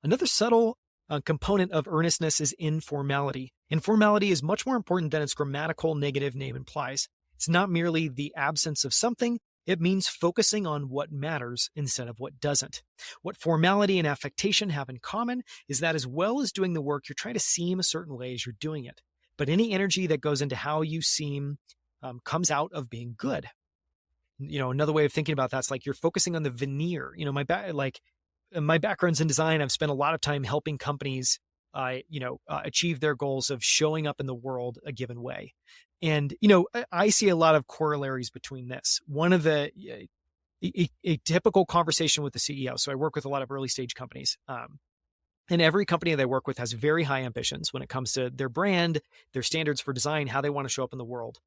Another subtle component of earnestness is informality. Informality is much more important than its grammatical negative name implies. It's not merely the absence of something, it means focusing on what matters instead of what doesn't. What formality and affectation have in common is that as well as doing the work, you're trying to seem a certain way as you're doing it. But any energy that goes into how you seem comes out of being good. Another way of thinking about that's like you're focusing on the veneer. My background's in design. I've spent a lot of time helping companies, achieve their goals of showing up in the world a given way. And, I see a lot of corollaries between this. One of a typical conversation with the CEO. So I work with a lot of early stage companies. And every company that I work with has very high ambitions when it comes to their brand, their standards for design, how they want to show up in the world.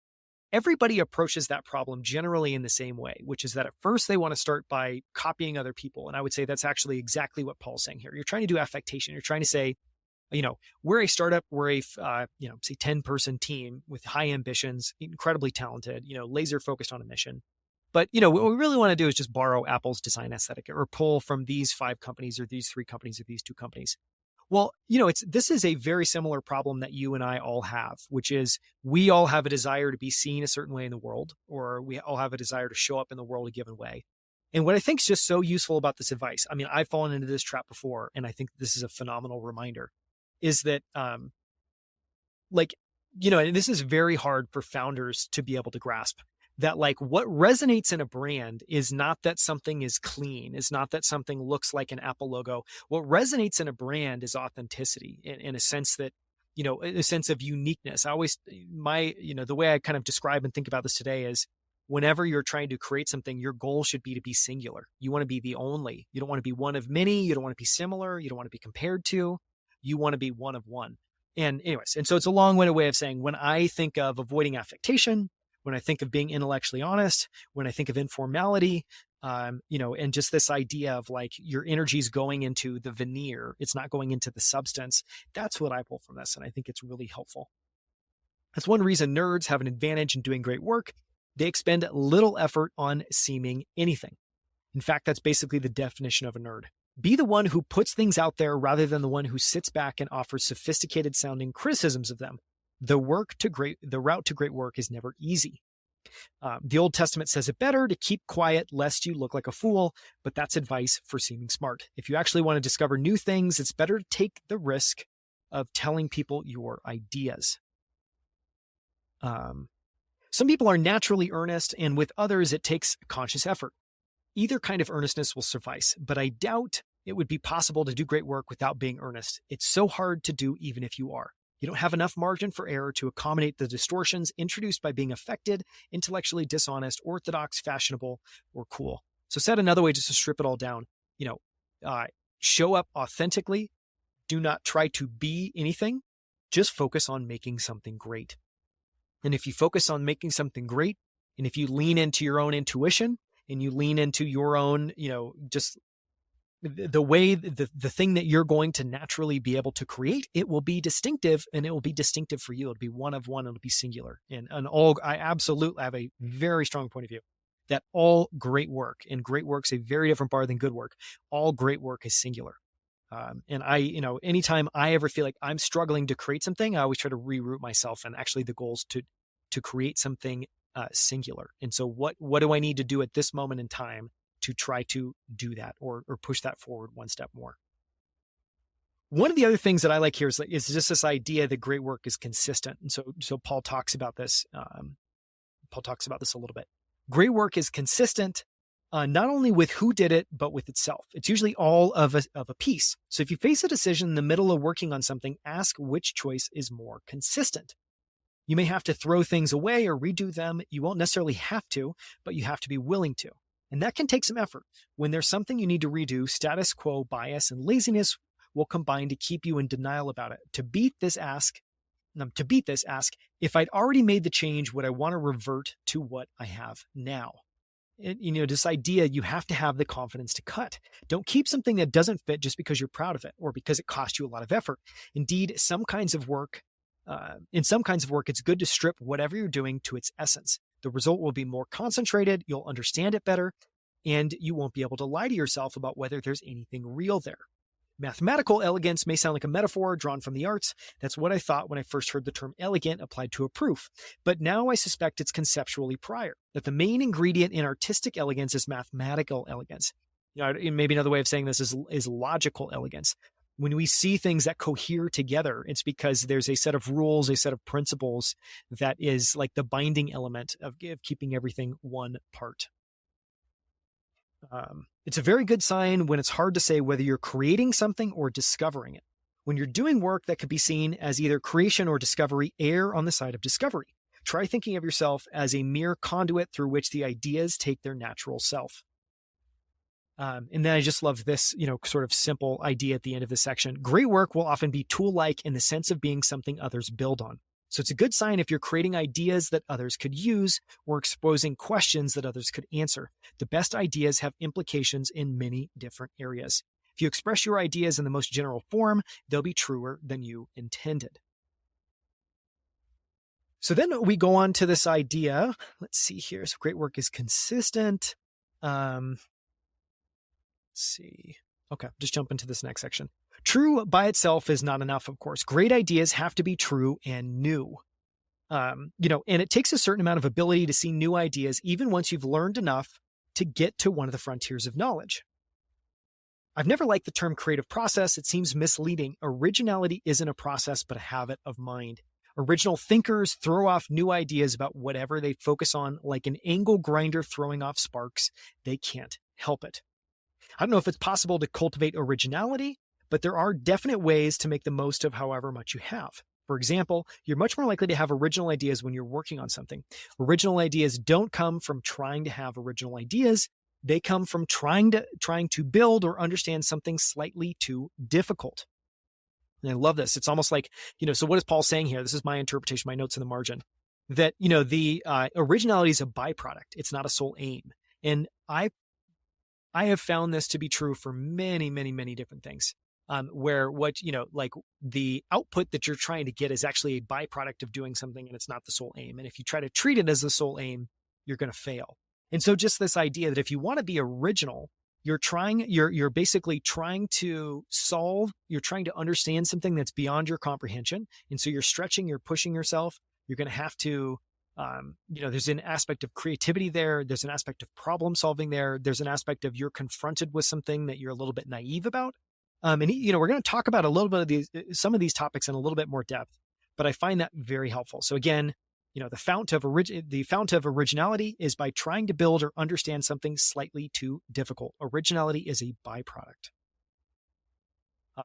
Everybody approaches that problem generally in the same way, which is that at first they want to start by copying other people. And I would say that's actually exactly what Paul's saying here. You're trying to do affectation. You're trying to say, we're a startup, we're a, say 10-person team with high ambitions, incredibly talented, laser focused on a mission. But, what we really want to do is just borrow Apple's design aesthetic or pull from these 5 companies or these 3 companies or these 2 companies. Well, this is a very similar problem that you and I all have, which is we all have a desire to be seen a certain way in the world, or we all have a desire to show up in the world a given way. And what I think is just so useful about this advice, I've fallen into this trap before, and I think this is a phenomenal reminder, is that, and this is very hard for founders to be able to grasp, that what resonates in a brand is not that something is clean, is not that something looks like an Apple logo. What resonates in a brand is authenticity in a sense that, a sense of uniqueness. The way I kind of describe and think about this today is whenever you're trying to create something, your goal should be to be singular. You want to be the only. You don't want to be one of many. You don't want to be similar. You don't want to be compared to. You want to be one of one. And so it's a long-winded way of saying when I think of avoiding affectation, when I think of being intellectually honest, when I think of informality, and just this idea of your energy is going into the veneer, it's not going into the substance. That's what I pull from this. And I think it's really helpful. That's one reason nerds have an advantage in doing great work. They expend little effort on seeming anything. In fact, that's basically the definition of a nerd. Be the one who puts things out there rather than the one who sits back and offers sophisticated sounding criticisms of them. The route to great work is never easy. The Old Testament says it better to keep quiet lest you look like a fool, but that's advice for seeming smart. If you actually want to discover new things, it's better to take the risk of telling people your ideas. Some people are naturally earnest, and with others, it takes conscious effort. Either kind of earnestness will suffice, but I doubt it would be possible to do great work without being earnest. It's so hard to do even if you are. You don't have enough margin for error to accommodate the distortions introduced by being affected, intellectually dishonest, orthodox, fashionable, or cool. So said another way, just to strip it all down, show up authentically. Do not try to be anything. Just focus on making something great. And if you focus on making something great, and if you lean into your own intuition and you lean into your own, just the way, the thing that you're going to naturally be able to create, it will be distinctive, and it will be distinctive for you. It'll be one of one. It'll be singular. I absolutely have a very strong point of view that all great work, and great work's a very different bar than good work. All great work is singular. And anytime I ever feel like I'm struggling to create something, I always try to reroute myself. And actually the goal is to create something singular. And so what do I need to do at this moment in time to try to do that or push that forward one step more? One of the other things that I like here is just this idea that great work is consistent. And so Paul talks about this. Paul talks about this a little bit. Great work is consistent, not only with who did it, but with itself. It's usually all of a piece. So if you face a decision in the middle of working on something, ask which choice is more consistent. You may have to throw things away or redo them. You won't necessarily have to, but you have to be willing to. And that can take some effort. When there's something you need to redo, status quo bias and laziness will combine to keep you in denial about it. To beat this, ask, if I'd already made the change, would I want to revert to what I have now? This idea, you have to have the confidence to cut. Don't keep something that doesn't fit just because you're proud of it or because it cost you a lot of effort. Indeed, in some kinds of work, it's good to strip whatever you're doing to its essence. The result will be more concentrated, you'll understand it better, and you won't be able to lie to yourself about whether there's anything real there. Mathematical elegance may sound like a metaphor drawn from the arts. That's what I thought when I first heard the term elegant applied to a proof. But now I suspect it's conceptually prior, that the main ingredient in artistic elegance is mathematical elegance. Maybe another way of saying this is logical elegance. When we see things that cohere together, it's because there's a set of rules, a set of principles that is like the binding element of keeping everything one part. It's a very good sign when it's hard to say whether you're creating something or discovering it. When you're doing work that could be seen as either creation or discovery, err on the side of discovery. Try thinking of yourself as a mere conduit through which the ideas take their natural self. And then I just love this, sort of simple idea at the end of the section. Great work will often be tool-like in the sense of being something others build on. So it's a good sign if you're creating ideas that others could use or exposing questions that others could answer. The best ideas have implications in many different areas. If you express your ideas in the most general form, they'll be truer than you intended. So then we go on to this idea. Let's see here. So great work is consistent. Let's see. Okay, just jump into this next section. True by itself is not enough, of course. Great ideas have to be true and new. And it takes a certain amount of ability to see new ideas, even once you've learned enough to get to one of the frontiers of knowledge. I've never liked the term creative process. It seems misleading. Originality isn't a process, but a habit of mind. Original thinkers throw off new ideas about whatever they focus on, like an angle grinder throwing off sparks. They can't help it. I don't know if it's possible to cultivate originality, but there are definite ways to make the most of however much you have. For example, you're much more likely to have original ideas when you're working on something. Original ideas don't come from trying to have original ideas. They come from trying to build or understand something slightly too difficult. And I love this. It's almost like, so what is Paul saying here? This is my interpretation, my notes in the margin, that, the originality is a byproduct. It's not a sole aim. And I have found this to be true for many, many, many different things. Where like the output that you're trying to get is actually a byproduct of doing something and it's not the sole aim. And if you try to treat it as the sole aim, you're going to fail. And so just this idea that if you want to be original, you're basically trying to understand something that's beyond your comprehension. And so you're stretching, you're pushing yourself. You're going to have to, there's an aspect of creativity there. There's an aspect of problem solving there. There's an aspect of you're confronted with something that you're a little bit naive about. And we're going to talk about a little bit of some of these topics in a little bit more depth, but I find that very helpful. So again, the fount of originality is by trying to build or understand something slightly too difficult. Originality is a byproduct.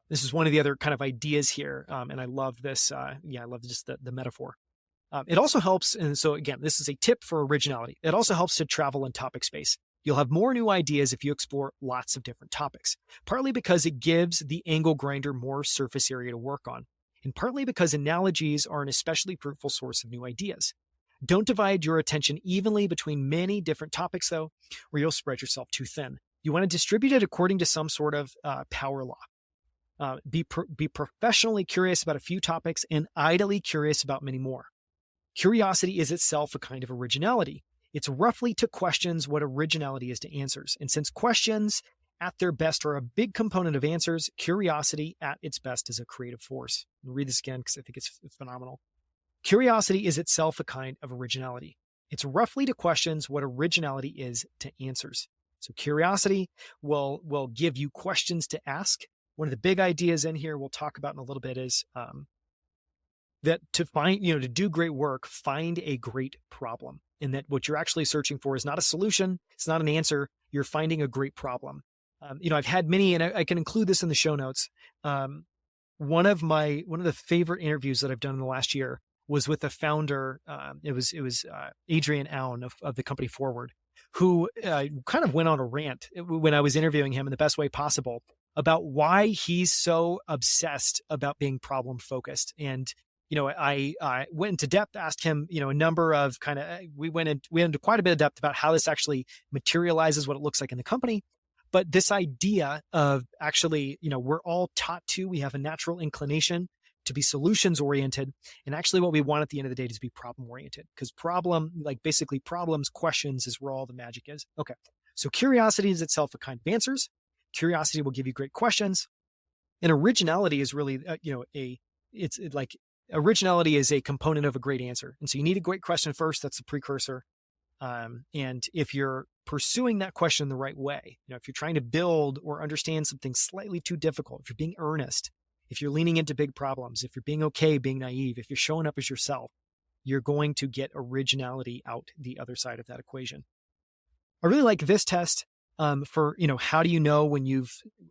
This is one of the other kind of ideas here, and I love this. I love just the metaphor. It also helps, and so again, this is a tip for originality. It also helps to travel in topic space. You'll have more new ideas if you explore lots of different topics, partly because it gives the angle grinder more surface area to work on, and partly because analogies are an especially fruitful source of new ideas. Don't divide your attention evenly between many different topics, though, or you'll spread yourself too thin. You want to distribute it according to some sort of power law. Be professionally curious about a few topics and idly curious about many more. Curiosity is itself a kind of originality. It's roughly to questions what originality is to answers. And since questions at their best are a big component of answers, curiosity at its best is a creative force. I'll read this again because I think it's phenomenal. Curiosity is itself a kind of originality. It's roughly to questions what originality is to answers. So curiosity will give you questions to ask. One of the big ideas in here we'll talk about in a little bit is that to find, to do great work, find a great problem. And that what you're actually searching for is not a solution. It's not an answer. You're finding a great problem. I've had many, and I can include this in the show notes. One of the favorite interviews that I've done in the last year was with the founder. It was Adrian Aoun of the company Forward, who kind of went on a rant when I was interviewing him in the best way possible about why he's so obsessed about being problem focused. And I went into depth, asked him, a number of we went into quite a bit of depth about how this actually materializes, what it looks like in the company. But this idea of actually, we're all taught we have a natural inclination to be solutions oriented. And actually what we want at the end of the day is to be problem oriented, because problems, questions is where all the magic is. Okay. So curiosity is itself a kind of answers. Curiosity will give you great questions. And originality is really, originality is a component of a great answer. And so you need a great question first. That's the precursor. And if you're pursuing that question the right way, if you're trying to build or understand something slightly too difficult, if you're being earnest, if you're leaning into big problems, if you're being okay, being naive, if you're showing up as yourself, you're going to get originality out the other side of that equation. I really like this test for, how do you know when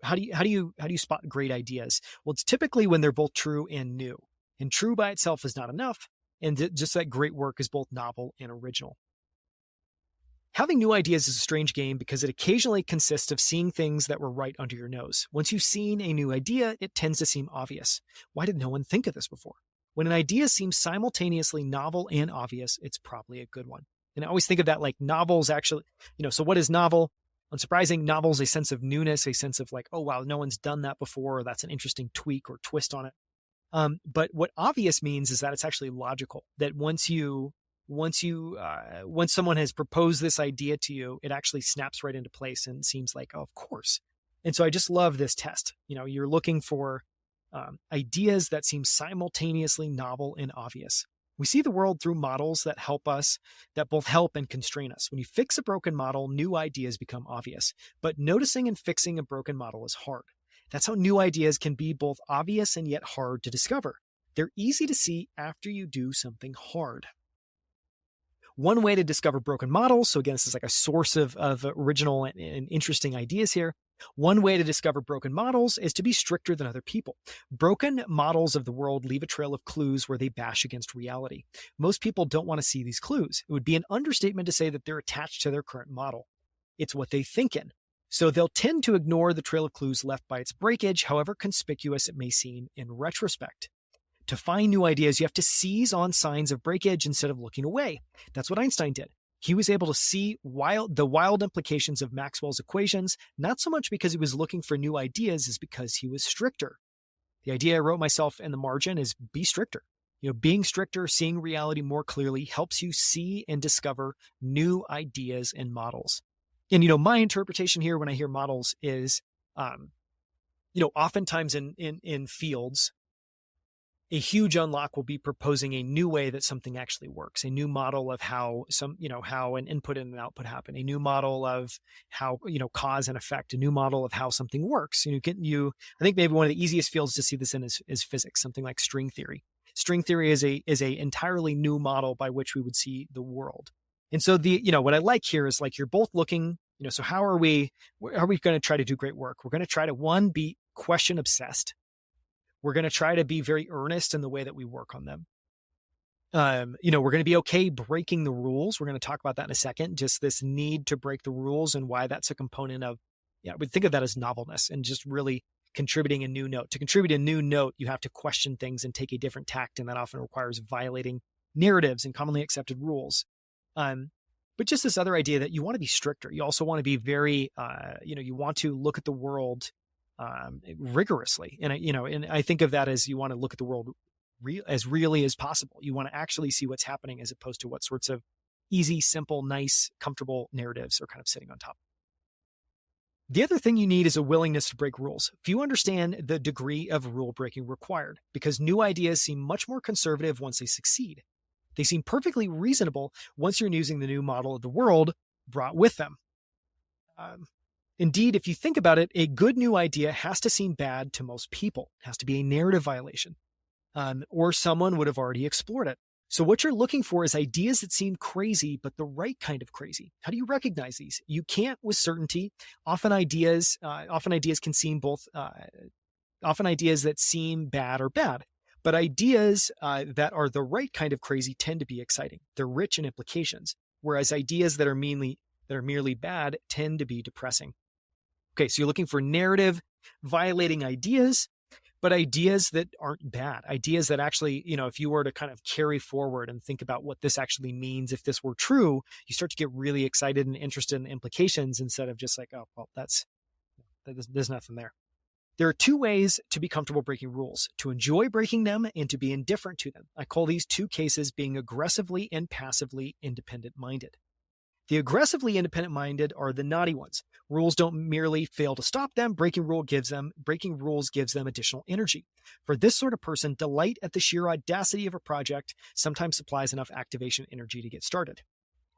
how do you spot great ideas? Well, it's typically when they're both true and new. And true by itself is not enough. And just that great work is both novel and original. Having new ideas is a strange game because it occasionally consists of seeing things that were right under your nose. Once you've seen a new idea, it tends to seem obvious. Why did no one think of this before? When an idea seems simultaneously novel and obvious, it's probably a good one. And I always think of that like novels actually, so what is novel? Unsurprising, novel is a sense of newness, a sense of like, oh, wow, no one's done that before. Or that's an interesting tweak or twist on it. But what obvious means is that it's actually logical, that once someone has proposed this idea to you, it actually snaps right into place and seems like, oh, of course. And so I just love this test. You're looking for ideas that seem simultaneously novel and obvious. We see the world through models that both help and constrain us. When you fix a broken model, new ideas become obvious. But noticing and fixing a broken model is hard. That's how new ideas can be both obvious and yet hard to discover. They're easy to see after you do something hard. One way to discover broken models, so again, this is like a source of original and interesting ideas here. One way to discover broken models is to be stricter than other people. Broken models of the world leave a trail of clues where they bash against reality. Most people don't want to see these clues. It would be an understatement to say that they're attached to their current model. It's what they think in. So they'll tend to ignore the trail of clues left by its breakage, however conspicuous it may seem in retrospect. To find new ideas, you have to seize on signs of breakage instead of looking away. That's what Einstein did. He was able to see the wild implications of Maxwell's equations, not so much because he was looking for new ideas as because he was stricter. The idea I wrote myself in the margin is be stricter. Being stricter, seeing reality more clearly helps you see and discover new ideas and models. And, my interpretation here when I hear models is, oftentimes in fields, a huge unlock will be proposing a new way that something actually works, a new model of how how an input and an output happen, a new model of how, cause and effect, a new model of how something works. I think maybe one of the easiest fields to see this in is physics, something like string theory. String theory is a entirely new model by which we would see the world. And so what I like here is like, you're both looking, so how are we going to try to do great work? We're going to try to, one, be question obsessed. We're going to try to be very earnest in the way that we work on them. We're going to be okay breaking the rules. We're going to talk about that in a second, just this need to break the rules and why that's a component of, we think of that as novelness and just really contributing a new note. To contribute a new note, you have to question things and take a different tact, and that often requires violating narratives and commonly accepted rules. But just this other idea that you want to be stricter. You also want to be very, you want to look at the world rigorously. And I think of that as you want to look at the world as really as possible. You want to actually see what's happening as opposed to what sorts of easy, simple, nice, comfortable narratives are kind of sitting on top. The other thing you need is a willingness to break rules. Few understand the degree of rule breaking required because new ideas seem much more conservative once they succeed. They seem perfectly reasonable once you're using the new model of the world brought with them. Indeed, if you think about it, a good new idea has to seem bad to most people. It has to be a narrative violation, or someone would have already explored it. So what you're looking for is ideas that seem crazy, but the right kind of crazy. How do you recognize these? You can't with certainty. Often ideas can seem often ideas that seem bad are bad, but ideas that are the right kind of crazy tend to be exciting. They're rich in implications, whereas ideas that are merely bad tend to be depressing. Okay, so you're looking for narrative violating ideas, but ideas that aren't bad, ideas that actually, if you were to kind of carry forward and think about what this actually means, if this were true, you start to get really excited and interested in the implications instead of just like, oh, well, there's nothing there. There are two ways to be comfortable breaking rules: to enjoy breaking them and to be indifferent to them. I call these two cases being aggressively and passively independent-minded. The aggressively independent-minded are the naughty ones. Rules don't merely fail to stop them. Breaking rules gives them additional energy. For this sort of person, delight at the sheer audacity of a project sometimes supplies enough activation energy to get started.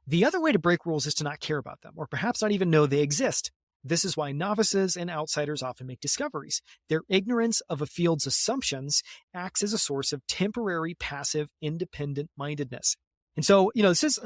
The other way to break rules is to not care about them, or perhaps not even know they exist. This is why novices and outsiders often make discoveries. Their ignorance of a field's assumptions acts as a source of temporary, passive, independent-mindedness. And so, this is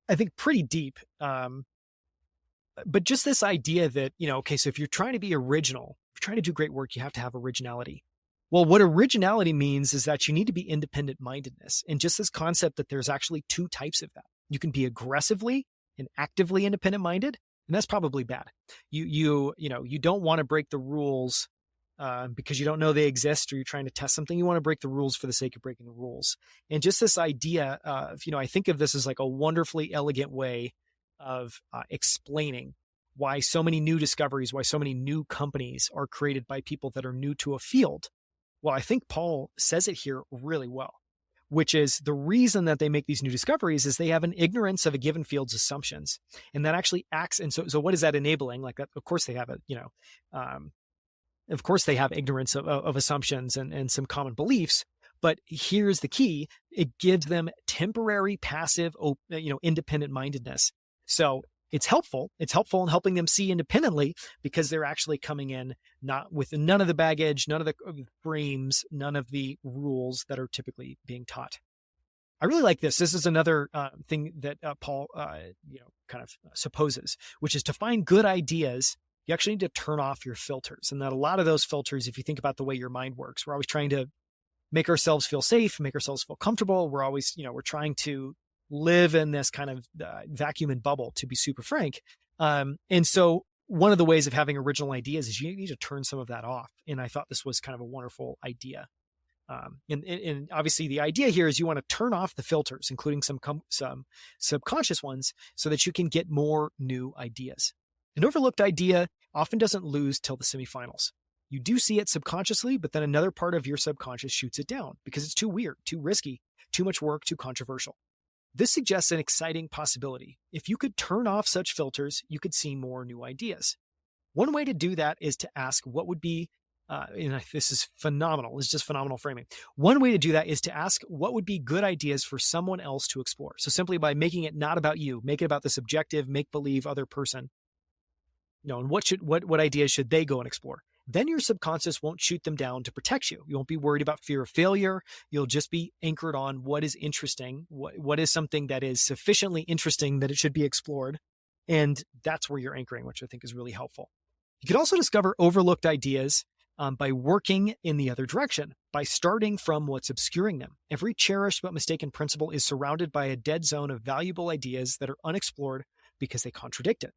I think pretty deep. But just this idea that, okay, so if you're trying to be original, if you're trying to do great work, you have to have originality. Well, what originality means is that you need to be independent-mindedness. And just this concept that there's actually two types of that. You can be aggressively and actively independent-minded, and that's probably bad. You don't want to break the rules because you don't know they exist, or you're trying to test something. You want to break the rules for the sake of breaking the rules. And just this idea of, I think of this as like a wonderfully elegant way of explaining why so many new discoveries, why so many new companies are created by people that are new to a field. Well, I think Paul says it here really well, which is the reason that they make these new discoveries is they have an ignorance of a given field's assumptions. And that actually acts. And so what is that enabling? Like that, of course they have it, of course they have ignorance of assumptions and some common beliefs, but here's the key. It gives them temporary, passive, independent mindedness. So it's helpful. It's helpful in helping them see independently because they're actually coming in not with none of the baggage, none of the frames, none of the rules that are typically being taught. I really like this. This is another thing that Paul, kind of supposes, which is to find good ideas, you actually need to turn off your filters. And that a lot of those filters, if you think about the way your mind works, we're always trying to make ourselves feel safe, make ourselves feel comfortable. We're always, we're trying to live in this kind of vacuum and bubble, to be super frank. And so one of the ways of having original ideas is you need to turn some of that off. And I thought this was kind of a wonderful idea. And obviously the idea here is you want to turn off the filters, including some subconscious ones, so that you can get more new ideas. An overlooked idea often doesn't lose till the semifinals. You do see it subconsciously, but then another part of your subconscious shoots it down because it's too weird, too risky, too much work, too controversial. This suggests an exciting possibility. If you could turn off such filters, you could see more new ideas. One way to do that is to ask what would be, this is phenomenal. It's just phenomenal framing. One way to do that is to ask what would be good ideas for someone else to explore. So simply by making it not about you, make it about the subjective, make-believe other person. And what ideas should they go and explore? Then your subconscious won't shoot them down to protect you. You won't be worried about fear of failure. You'll just be anchored on what is interesting, what is something that is sufficiently interesting that it should be explored. And that's where you're anchoring, which I think is really helpful. You could also discover overlooked ideas by working in the other direction, by starting from what's obscuring them. Every cherished but mistaken principle is surrounded by a dead zone of valuable ideas that are unexplored because they contradict it.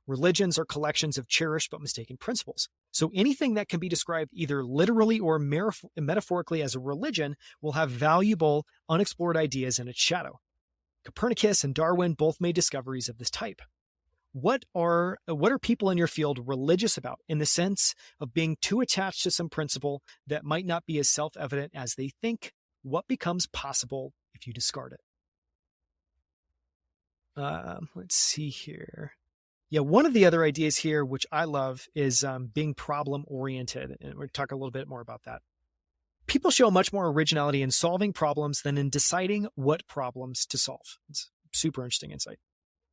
Religions are collections of cherished but mistaken principles. So anything that can be described either literally or metaphorically as a religion will have valuable, unexplored ideas in its shadow. Copernicus and Darwin both made discoveries of this type. What are people in your field religious about in the sense of being too attached to some principle that might not be as self-evident as they think? What becomes possible if you discard it? Let's see here. Yeah, one of the other ideas here, which I love, is being problem-oriented. And we're going to talk a little bit more about that. People show much more originality in solving problems than in deciding what problems to solve. It's super interesting insight.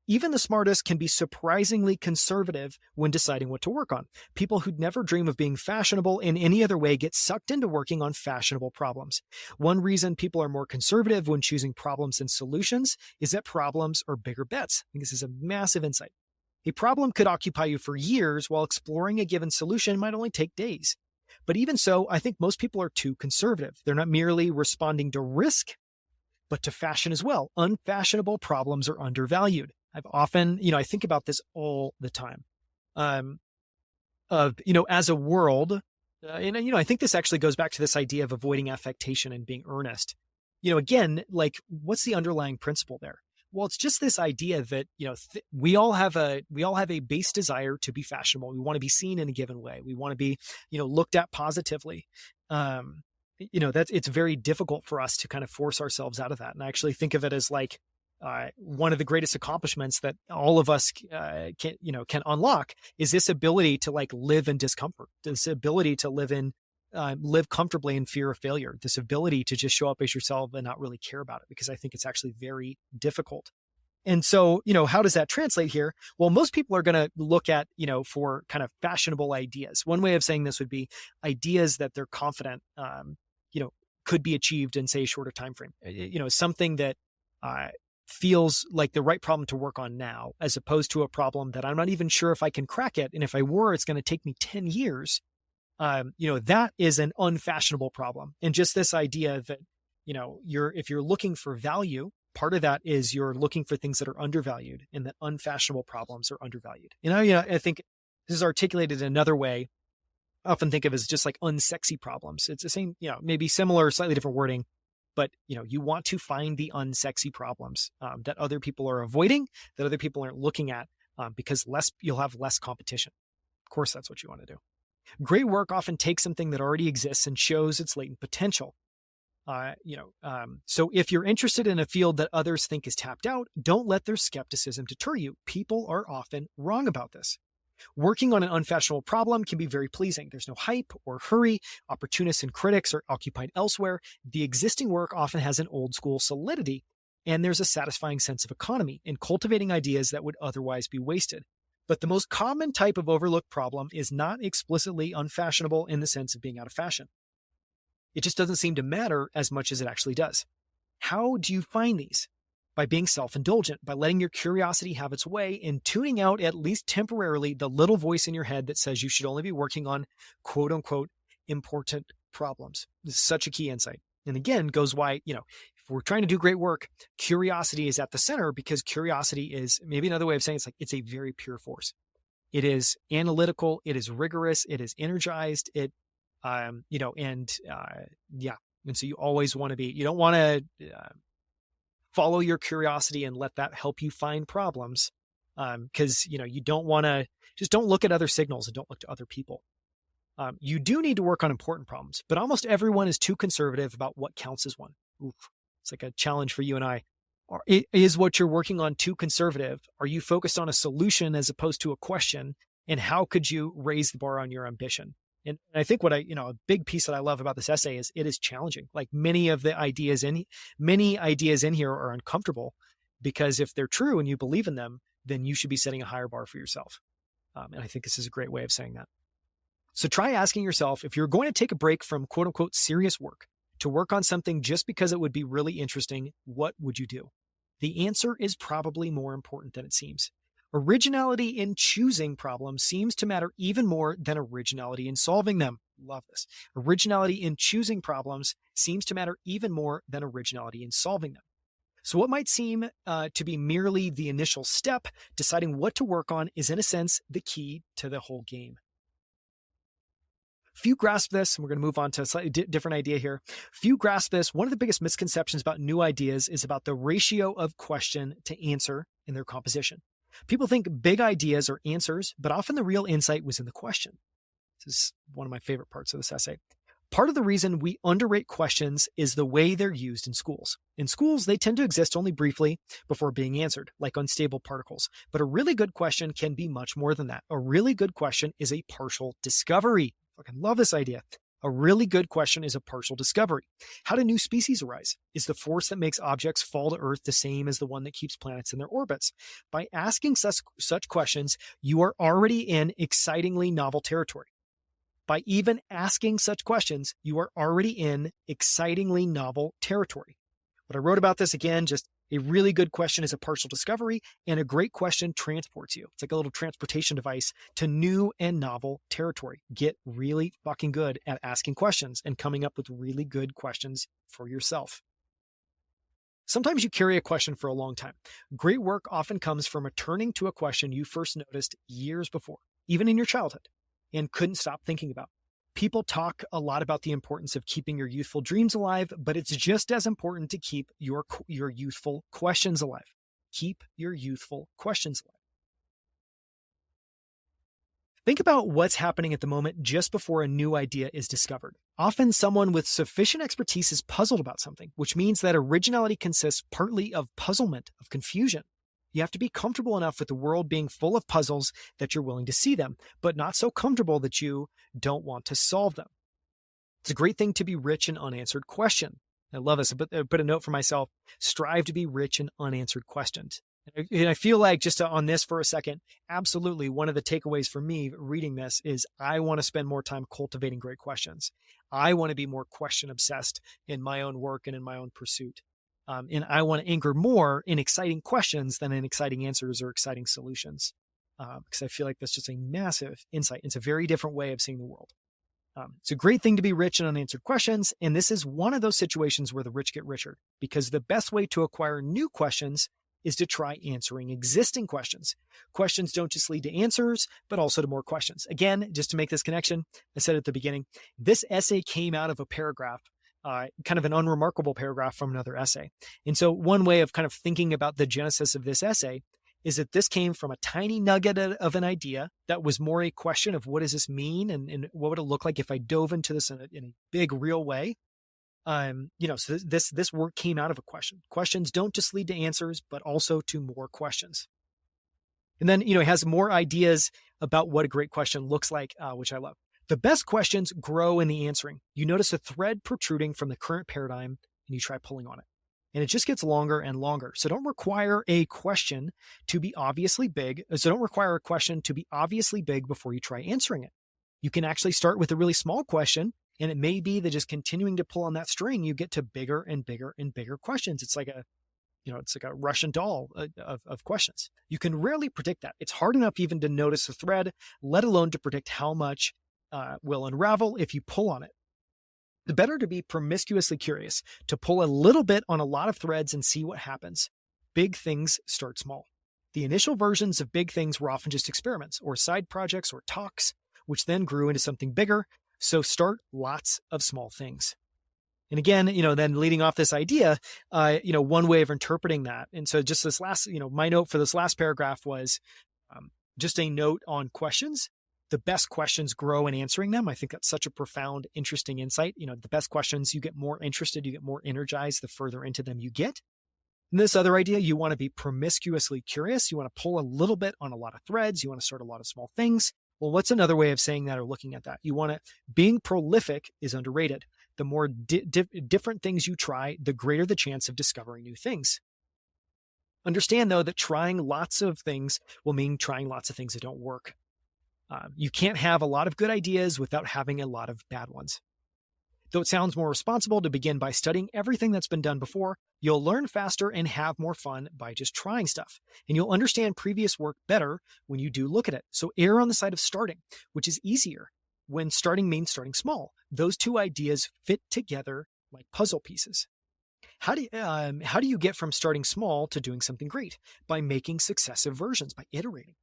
Even the smartest can be surprisingly conservative when deciding what to work on. People who'd never dream of being fashionable in any other way get sucked into working on fashionable problems. One reason people are more conservative when choosing problems and solutions is that problems are bigger bets. I think this is a massive insight. A problem could occupy you for years, while exploring a given solution might only take days. But even so, I think most people are too conservative. They're not merely responding to risk, but to fashion as well. Unfashionable problems are undervalued. I've often, I think about this all the time. As a world, I think this actually goes back to this idea of avoiding affectation and being earnest. Again, like, what's the underlying principle there? Well, it's just this idea that, we all have a base desire to be fashionable. We want to be seen in a given way. We want to be, looked at positively. It's very difficult for us to kind of force ourselves out of that. And I actually think of it as like, one of the greatest accomplishments that all of us can unlock is this ability to like live in discomfort, this ability to live comfortably in fear of failure, this ability to just show up as yourself and not really care about it, because I think it's actually very difficult. And so, how does that translate here? Well, most people are going to look at, for kind of fashionable ideas. One way of saying this would be ideas that they're confident, could be achieved in, say, a shorter time frame. Something that feels like the right problem to work on now, as opposed to a problem that I'm not even sure if I can crack it. And if I were, it's going to take me 10 years. That is an unfashionable problem. And just this idea that, if you're looking for value, part of that is you're looking for things that are undervalued, and that unfashionable problems are undervalued. I think this is articulated another way. I often think of as just like unsexy problems. It's the same, maybe similar, slightly different wording, but you want to find the unsexy problems that other people are avoiding, that other people aren't looking at, because you'll have less competition. Of course, that's what you want to do. Great work often takes something that already exists and shows its latent potential. So if you're interested in a field that others think is tapped out, don't let their skepticism deter you. People are often wrong about this. Working on an unfashionable problem can be very pleasing. There's no hype or hurry. Opportunists and critics are occupied elsewhere. The existing work often has an old school solidity, and there's a satisfying sense of economy in cultivating ideas that would otherwise be wasted. But the most common type of overlooked problem is not explicitly unfashionable in the sense of being out of fashion. It just doesn't seem to matter as much as it actually does. How do you find these? By being self-indulgent, by letting your curiosity have its way, and tuning out, at least temporarily, the little voice in your head that says you should only be working on quote unquote important problems. This is such a key insight. And again, goes why, if we're trying to do great work, curiosity is at the center, because curiosity is, maybe another way of saying it's a very pure force. It is analytical, it is rigorous, it is energized, and so you always want to be, you don't want to follow your curiosity and let that help you find problems. Because, you don't want to, just don't look at other signals and don't look to other people. You do need to work on important problems, but almost everyone is too conservative about what counts as one. Oof. It's like a challenge for you and I. Is what you're working on too conservative? Are you focused on a solution as opposed to a question? And how could you raise the bar on your ambition? And I think a big piece that I love about this essay is it is challenging. Like many ideas in here are uncomfortable, because if they're true and you believe in them, then you should be setting a higher bar for yourself. And I think this is a great way of saying that. So try asking yourself, if you're going to take a break from quote unquote serious work to work on something just because it would be really interesting, what would you do? The answer is probably more important than it seems. Originality in choosing problems seems to matter even more than originality in solving them. Love this. Originality in choosing problems seems to matter even more than originality in solving them. So what might seem to be merely the initial step, deciding what to work on, is in a sense the key to the whole game. Few grasp this, and we're going to move on to a slightly different idea here. Few grasp this. One of the biggest misconceptions about new ideas is about the ratio of question to answer in their composition. People think big ideas are answers, but often the real insight was in the question. This is one of my favorite parts of this essay. Part of the reason we underrate questions is the way they're used in schools. In schools, they tend to exist only briefly before being answered, like unstable particles. But a really good question can be much more than that. A really good question is a partial discovery. I fucking love this idea. A really good question is a partial discovery. How do new species arise? Is the force that makes objects fall to Earth the same as the one that keeps planets in their orbits? By asking such questions, you are already in excitingly novel territory. By even asking such questions, you are already in excitingly novel territory. What I wrote about this, again, just a really good question is a partial discovery, and a great question transports you. It's like a little transportation device to new and novel territory. Get really fucking good at asking questions and coming up with really good questions for yourself. Sometimes you carry a question for a long time. Great work often comes from returning to a question you first noticed years before, even in your childhood, and couldn't stop thinking about. People talk a lot about the importance of keeping your youthful dreams alive, but it's just as important to keep your youthful questions alive. Keep your youthful questions alive. Think about what's happening at the moment just before a new idea is discovered. Often, someone with sufficient expertise is puzzled about something, which means that originality consists partly of puzzlement, of confusion. You have to be comfortable enough with the world being full of puzzles that you're willing to see them, but not so comfortable that you don't want to solve them. It's a great thing to be rich in unanswered questions. I love this. I put a note for myself: strive to be rich in unanswered questions. And I feel like, just on this for a second, absolutely one of the takeaways for me reading this is I want to spend more time cultivating great questions. I want to be more question obsessed in my own work and in my own pursuit. And I want to anchor more in exciting questions than in exciting answers or exciting solutions. Because I feel like that's just a massive insight. It's a very different way of seeing the world. It's a great thing to be rich in unanswered questions. And this is one of those situations where the rich get richer, because the best way to acquire new questions is to try answering existing questions. Questions don't just lead to answers, but also to more questions. Again, just to make this connection, I said at the beginning, this essay came out of a paragraph, kind of an unremarkable paragraph from another essay. And so one way of kind of thinking about the genesis of this essay is that this came from a tiny nugget of an idea that was more a question of what does this mean, and what would it look like if I dove into this in a big, real way. So this work came out of a question. Questions don't just lead to answers, but also to more questions. And then, it has more ideas about what a great question looks like, which I love. The best questions grow in the answering. You notice a thread protruding from the current paradigm, and you try pulling on it. And it just gets longer and longer. So don't require a question to be obviously big. So don't require a question to be obviously big before you try answering it. You can actually start with a really small question, and it may be that just continuing to pull on that string, you get to bigger and bigger and bigger questions. It's like a Russian doll of questions. You can rarely predict that. It's hard enough even to notice a thread, let alone to predict how much will unravel if you pull on it. The better to be promiscuously curious, to pull a little bit on a lot of threads and see what happens. Big things start small. The initial versions of big things were often just experiments or side projects or talks, which then grew into something bigger. So start lots of small things. And again, then leading off this idea, one way of interpreting that. And so just this last, my note for this last paragraph was just a note on questions. The best questions grow in answering them. I think that's such a profound, interesting insight. The best questions, you get more interested, you get more energized the further into them you get. And this other idea, you want to be promiscuously curious. You want to pull a little bit on a lot of threads. You want to start a lot of small things. Well, what's another way of saying that or looking at that? Being prolific is underrated. The more different things you try, the greater the chance of discovering new things. Understand, though, that trying lots of things will mean trying lots of things that don't work. You can't have a lot of good ideas without having a lot of bad ones. Though it sounds more responsible to begin by studying everything that's been done before, you'll learn faster and have more fun by just trying stuff. And you'll understand previous work better when you do look at it. So err on the side of starting, which is easier when starting means starting small. Those two ideas fit together like puzzle pieces. How do you get from starting small to doing something great? By making successive versions, by iterating.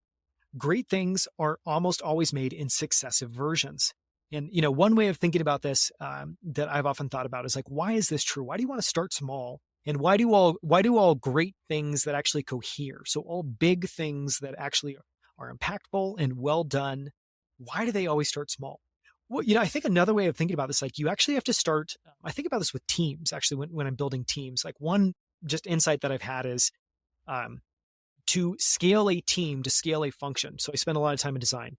Great things are almost always made in successive versions. And, one way of thinking about this that I've often thought about is like, why is this true? Why do you want to start small? And why do all great things that actually cohere? So all big things that actually are impactful and well done, why do they always start small? Well, I think another way of thinking about this, like you actually have to start, I think about this with teams, actually, when I'm building teams. Like one just insight that I've had is to scale a team, to scale a function. So I spend a lot of time in design.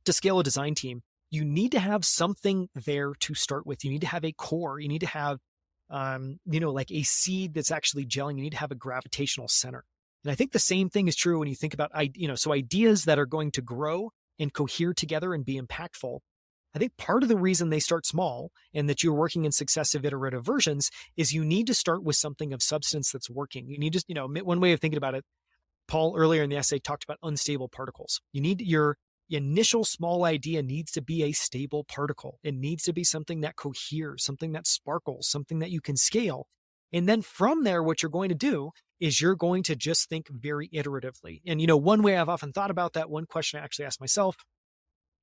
To scale a design team, you need to have something there to start with. You need to have a core. You need to have, like a seed that's actually gelling. You need to have a gravitational center. And I think the same thing is true when you think about, so ideas that are going to grow and cohere together and be impactful. I think part of the reason they start small and that you're working in successive iterative versions is you need to start with something of substance that's working. You need to, one way of thinking about it, Paul earlier in the essay talked about unstable particles. You need your initial small idea needs to be a stable particle. It needs to be something that coheres, something that sparkles, something that you can scale. And then from there, what you're going to do is you're going to just think very iteratively. And, one way I've often thought about that, one question I actually ask myself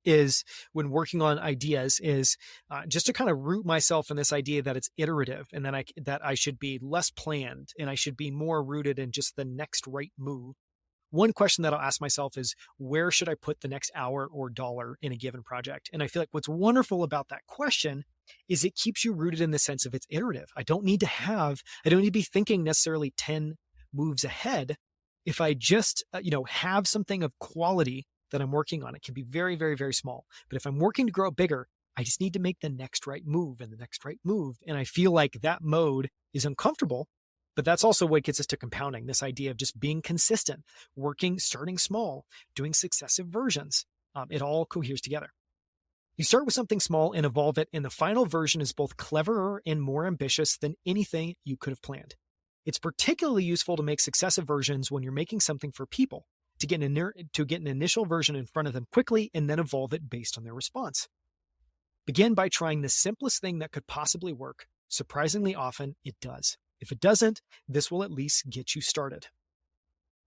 is when working on ideas is just to kind of root myself in this idea that it's iterative and that I should be less planned and I should be more rooted in just the next right move. one question that I'll ask myself is, where should I put the next hour or dollar in a given project? And I feel like what's wonderful about that question is it keeps you rooted in the sense of it's iterative. I don't need to be thinking necessarily 10 moves ahead. If I just, have something of quality that I'm working on, it can be very, very, very small. But if I'm working to grow bigger, I just need to make the next right move and the next right move. And I feel like that mode is uncomfortable, but that's also what gets us to compounding, this idea of just being consistent, working, starting small, doing successive versions. It all coheres together. You start with something small and evolve it, and the final version is both cleverer and more ambitious than anything you could have planned. It's particularly useful to make successive versions when you're making something for people, to get an initial version in front of them quickly and then evolve it based on their response. Begin by trying the simplest thing that could possibly work. Surprisingly often, it does. If it doesn't, this will at least get you started.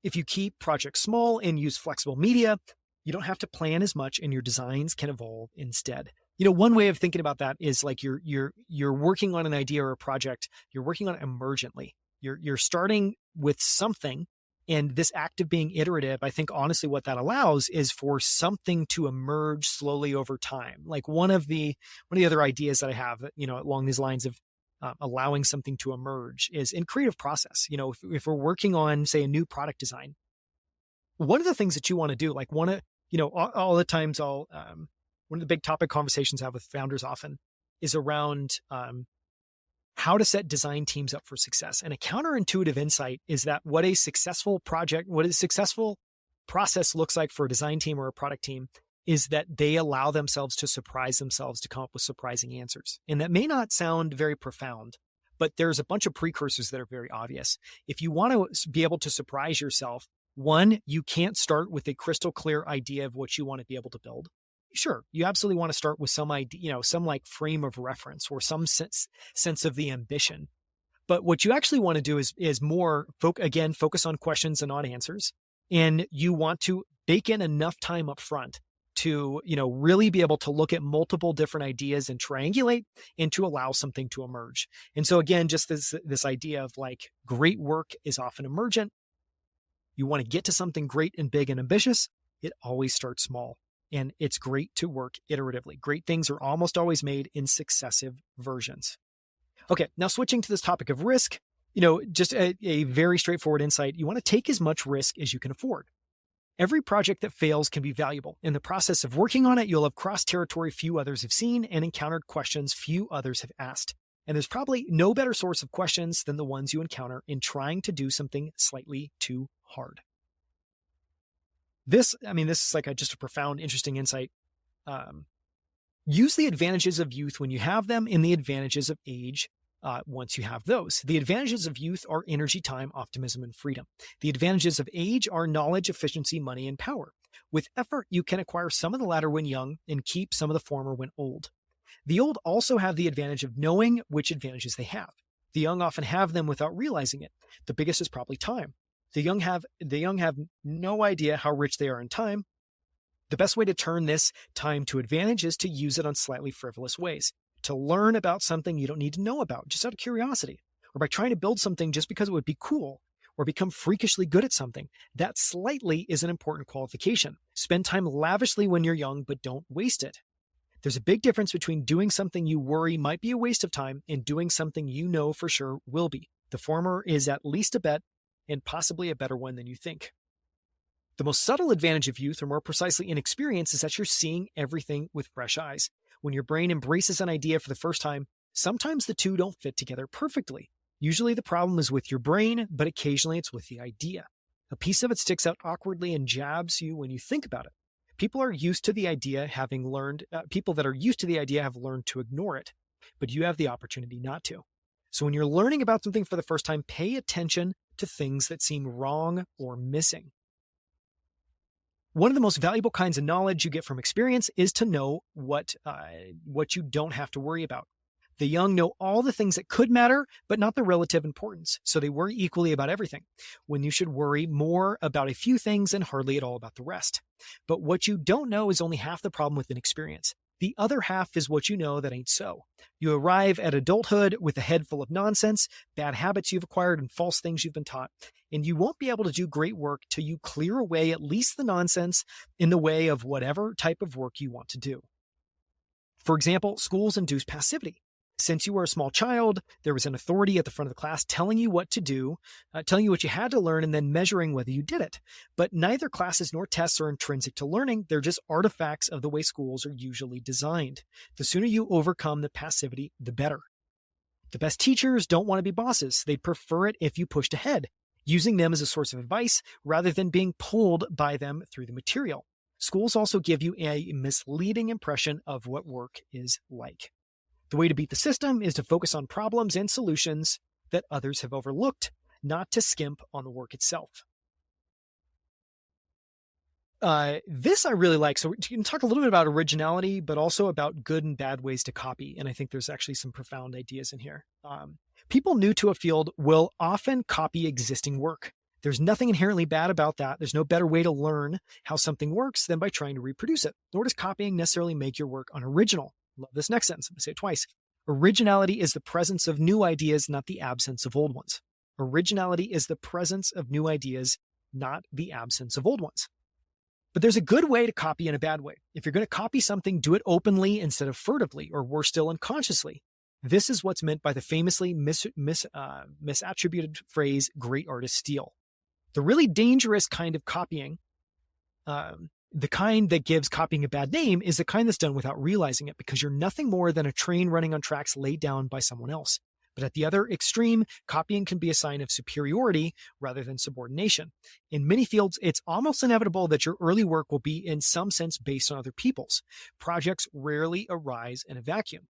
If you keep projects small and use flexible media, you don't have to plan as much and your designs can evolve instead. One way of thinking about that is like you're working on an idea or a project, you're working on it emergently. You're starting with something, and this act of being iterative, I think honestly what that allows is for something to emerge slowly over time. Like one of the other ideas that I have, along these lines of allowing something to emerge is in creative process. If we're working on, say, a new product design, one of the things that you want to do, like all the times one of the big topic conversations I have with founders often is around how to set design teams up for success. And a counterintuitive insight is that what a successful process looks like for a design team or a product team is that they allow themselves to surprise themselves to come up with surprising answers. And that may not sound very profound, but there's a bunch of precursors that are very obvious. If you want to be able to surprise yourself, one, you can't start with a crystal clear idea of what you want to be able to build. Sure, you absolutely want to start with some idea, some like frame of reference or some sense of the ambition. But what you actually want to do is more focus on questions and not answers. And you want to bake in enough time up front to, really be able to look at multiple different ideas and triangulate and to allow something to emerge. And so again, just this idea of like great work is often emergent. You want to get to something great and big and ambitious. It always starts small, and it's great to work iteratively. Great things are almost always made in successive versions. Okay, now switching to this topic of risk, just a very straightforward insight. You want to take as much risk as you can afford. Every project that fails can be valuable. In the process of working on it, you'll have crossed territory few others have seen and encountered questions few others have asked. And there's probably no better source of questions than the ones you encounter in trying to do something slightly too hard. This is like just a profound, interesting insight. Use the advantages of youth when you have them and the advantages of age once you have those. The advantages of youth are energy, time, optimism, and freedom. The advantages of age are knowledge, efficiency, money, and power. With effort, you can acquire some of the latter when young and keep some of the former when old. The old also have the advantage of knowing which advantages they have. The young often have them without realizing it. The biggest is probably time. The young have no idea how rich they are in time. The best way to turn this time to advantage is to use it on slightly frivolous ways. To learn about something you don't need to know about, just out of curiosity, or by trying to build something just because it would be cool, or become freakishly good at something. That slightly is an important qualification. Spend time lavishly when you're young, but don't waste it. There's a big difference between doing something you worry might be a waste of time and doing something you know for sure will be. The former is at least a bet and possibly a better one than you think. The most subtle advantage of youth, or more precisely inexperience, is that you're seeing everything with fresh eyes. When your brain embraces an idea for the first time, sometimes the two don't fit together perfectly. Usually the problem is with your brain, but occasionally it's with the idea. A piece of it sticks out awkwardly and jabs you when you think about it. People that are used to the idea have learned to ignore it, but you have the opportunity not to. So when you're learning about something for the first time, pay attention to things that seem wrong or missing. One of the most valuable kinds of knowledge you get from experience is to know what you don't have to worry about. The young know all the things that could matter, but not the relative importance. So they worry equally about everything, when you should worry more about a few things and hardly at all about the rest. But what you don't know is only half the problem with inexperience. The other half is what you know that ain't so. You arrive at adulthood with a head full of nonsense, bad habits you've acquired, and false things you've been taught. And you won't be able to do great work till you clear away at least the nonsense in the way of whatever type of work you want to do. For example, schools induce passivity. Since you were a small child, there was an authority at the front of the class telling you what to do, telling you what you had to learn, and then measuring whether you did it. But neither classes nor tests are intrinsic to learning. They're just artifacts of the way schools are usually designed. The sooner you overcome the passivity, the better. The best teachers don't want to be bosses. They'd prefer it if you pushed ahead, using them as a source of advice rather than being pulled by them through the material. Schools also give you a misleading impression of what work is like. The way to beat the system is to focus on problems and solutions that others have overlooked, not to skimp on the work itself. This I really like. So we can talk a little bit about originality, but also about good and bad ways to copy. And I think there's actually some profound ideas in here. People new to a field will often copy existing work. There's nothing inherently bad about that. There's no better way to learn how something works than by trying to reproduce it. Nor does copying necessarily make your work unoriginal. Love this next sentence. I'm going to say it twice. Originality is the presence of new ideas, not the absence of old ones. Originality is the presence of new ideas, not the absence of old ones. But there's a good way to copy and a bad way. If you're going to copy something, do it openly instead of furtively, or worse still, unconsciously. This is what's meant by the famously misattributed phrase, great artists steal. The really dangerous kind of copying, the kind that gives copying a bad name, is the kind that's done without realizing it, because you're nothing more than a train running on tracks laid down by someone else. But at the other extreme, copying can be a sign of superiority rather than subordination. In many fields, it's almost inevitable that your early work will be in some sense based on other people's. Projects rarely arise in a vacuum.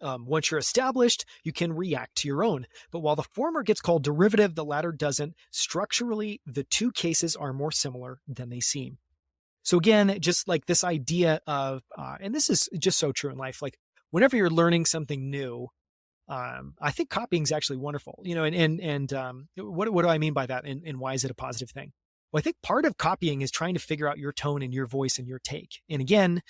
Once you're established, you can react to your own. But while the former gets called derivative, the latter doesn't. Structurally, the two cases are more similar than they seem. So again, just like this idea of, and this is just so true in life, like whenever you're learning something new, I think copying is actually wonderful, and what do I mean by that? And why is it a positive thing? Well, I think part of copying is trying to figure out your tone and your voice and your take. And again,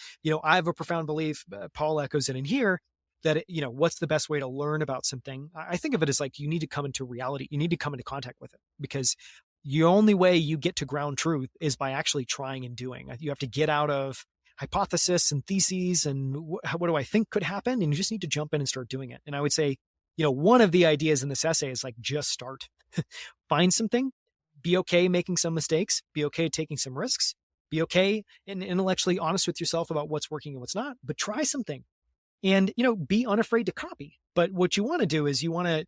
I have a profound belief, Paul echoes it in here, that, what's the best way to learn about something? I think of it as like, you need to come into reality. You need to come into contact with it, because the only way you get to ground truth is by actually trying and doing. You have to get out of hypothesis and theses and what do I think could happen? And you just need to jump in and start doing it. And I would say, one of the ideas in this essay is like, just start. Find something, be okay making some mistakes, be okay taking some risks, be okay and intellectually honest with yourself about what's working and what's not, but try something. And, be unafraid to copy. But what you want to do is you want to,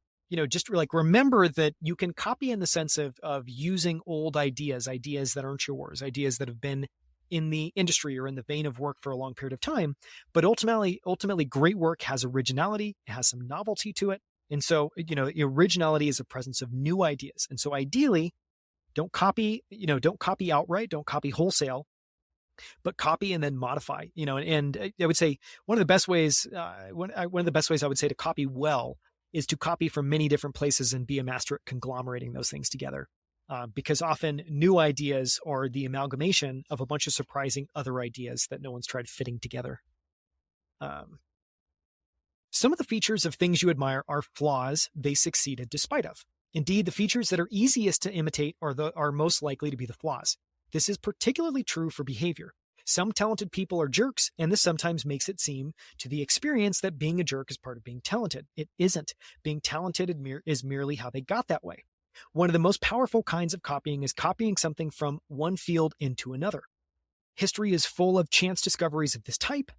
just like remember that you can copy in the sense of using old ideas that aren't yours, ideas that have been in the industry or in the vein of work for a long period of time. But ultimately, great work has originality. It has some novelty to it. And so, originality is the presence of new ideas. And so ideally, don't copy outright, don't copy wholesale, but copy and then modify, and I would say one of the best ways I would say to copy well is to copy from many different places and be a master at conglomerating those things together. Because often new ideas are the amalgamation of a bunch of surprising other ideas that no one's tried fitting together. Some of the features of things you admire are flaws they succeeded despite of. Indeed, the features that are easiest to imitate are most likely to be the flaws. This is particularly true for behavior. Some talented people are jerks, and this sometimes makes it seem to the experience that being a jerk is part of being talented. It isn't. Being talented is merely how they got that way. One of the most powerful kinds of copying is copying something from one field into another. History is full of chance discoveries of this type,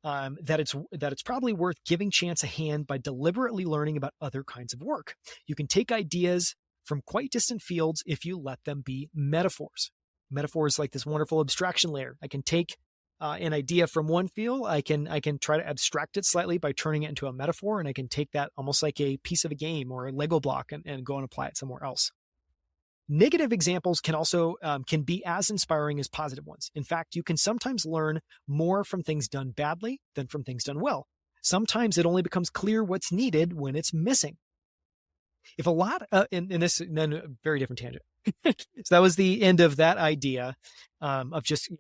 that it's probably worth giving chance a hand by deliberately learning about other kinds of work. You can take ideas from quite distant fields if you let them be metaphors. Metaphors like this wonderful abstraction layer. I can take an idea from one field. I can try to abstract it slightly by turning it into a metaphor, and I can take that almost like a piece of a game or a Lego block and go and apply it somewhere else. Negative examples can also can be as inspiring as positive ones. In fact, you can sometimes learn more from things done badly than from things done well. Sometimes it only becomes clear what's needed when it's missing. If a lot, and then a very different tangent. So that was the end of that idea of just,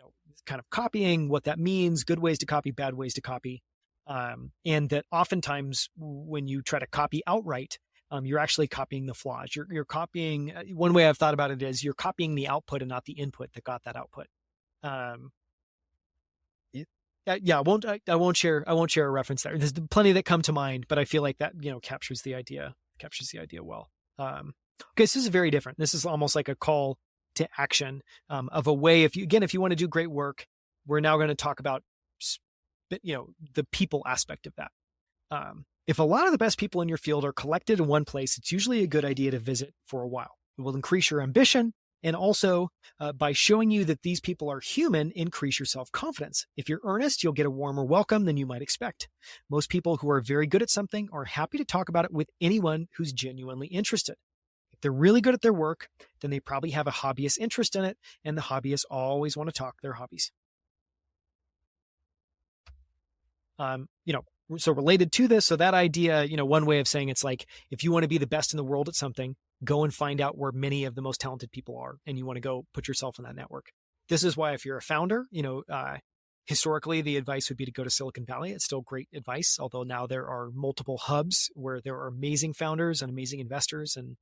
kind of copying, what that means, good ways to copy, bad ways to copy. And that oftentimes when you try to copy outright, you're actually copying the flaws. You're copying. One way I've thought about it is you're copying the output and not the input that got that output. Um, yeah, I won't share a reference there. There's plenty that come to mind, but I feel like that, captures the idea well. Okay, so this is very different. This is almost like a call to action, of a way. If you want to do great work, we're now going to talk about, the people aspect of that. If a lot of the best people in your field are collected in one place, it's usually a good idea to visit for a while. It will increase your ambition, and also, by showing you that these people are human, increase your self-confidence. If you're earnest, you'll get a warmer welcome than you might expect. Most people who are very good at something are happy to talk about it with anyone who's genuinely interested. If they're really good at their work, then they probably have a hobbyist interest in it, and the hobbyists always want to talk their hobbies. So related to this, so that idea, one way of saying it's like, if you want to be the best in the world at something, go and find out where many of the most talented people are, and you want to go put yourself in that network. This is why if you're a founder, historically the advice would be to go to Silicon Valley. It's still great advice, although now there are multiple hubs where there are amazing founders and amazing investors and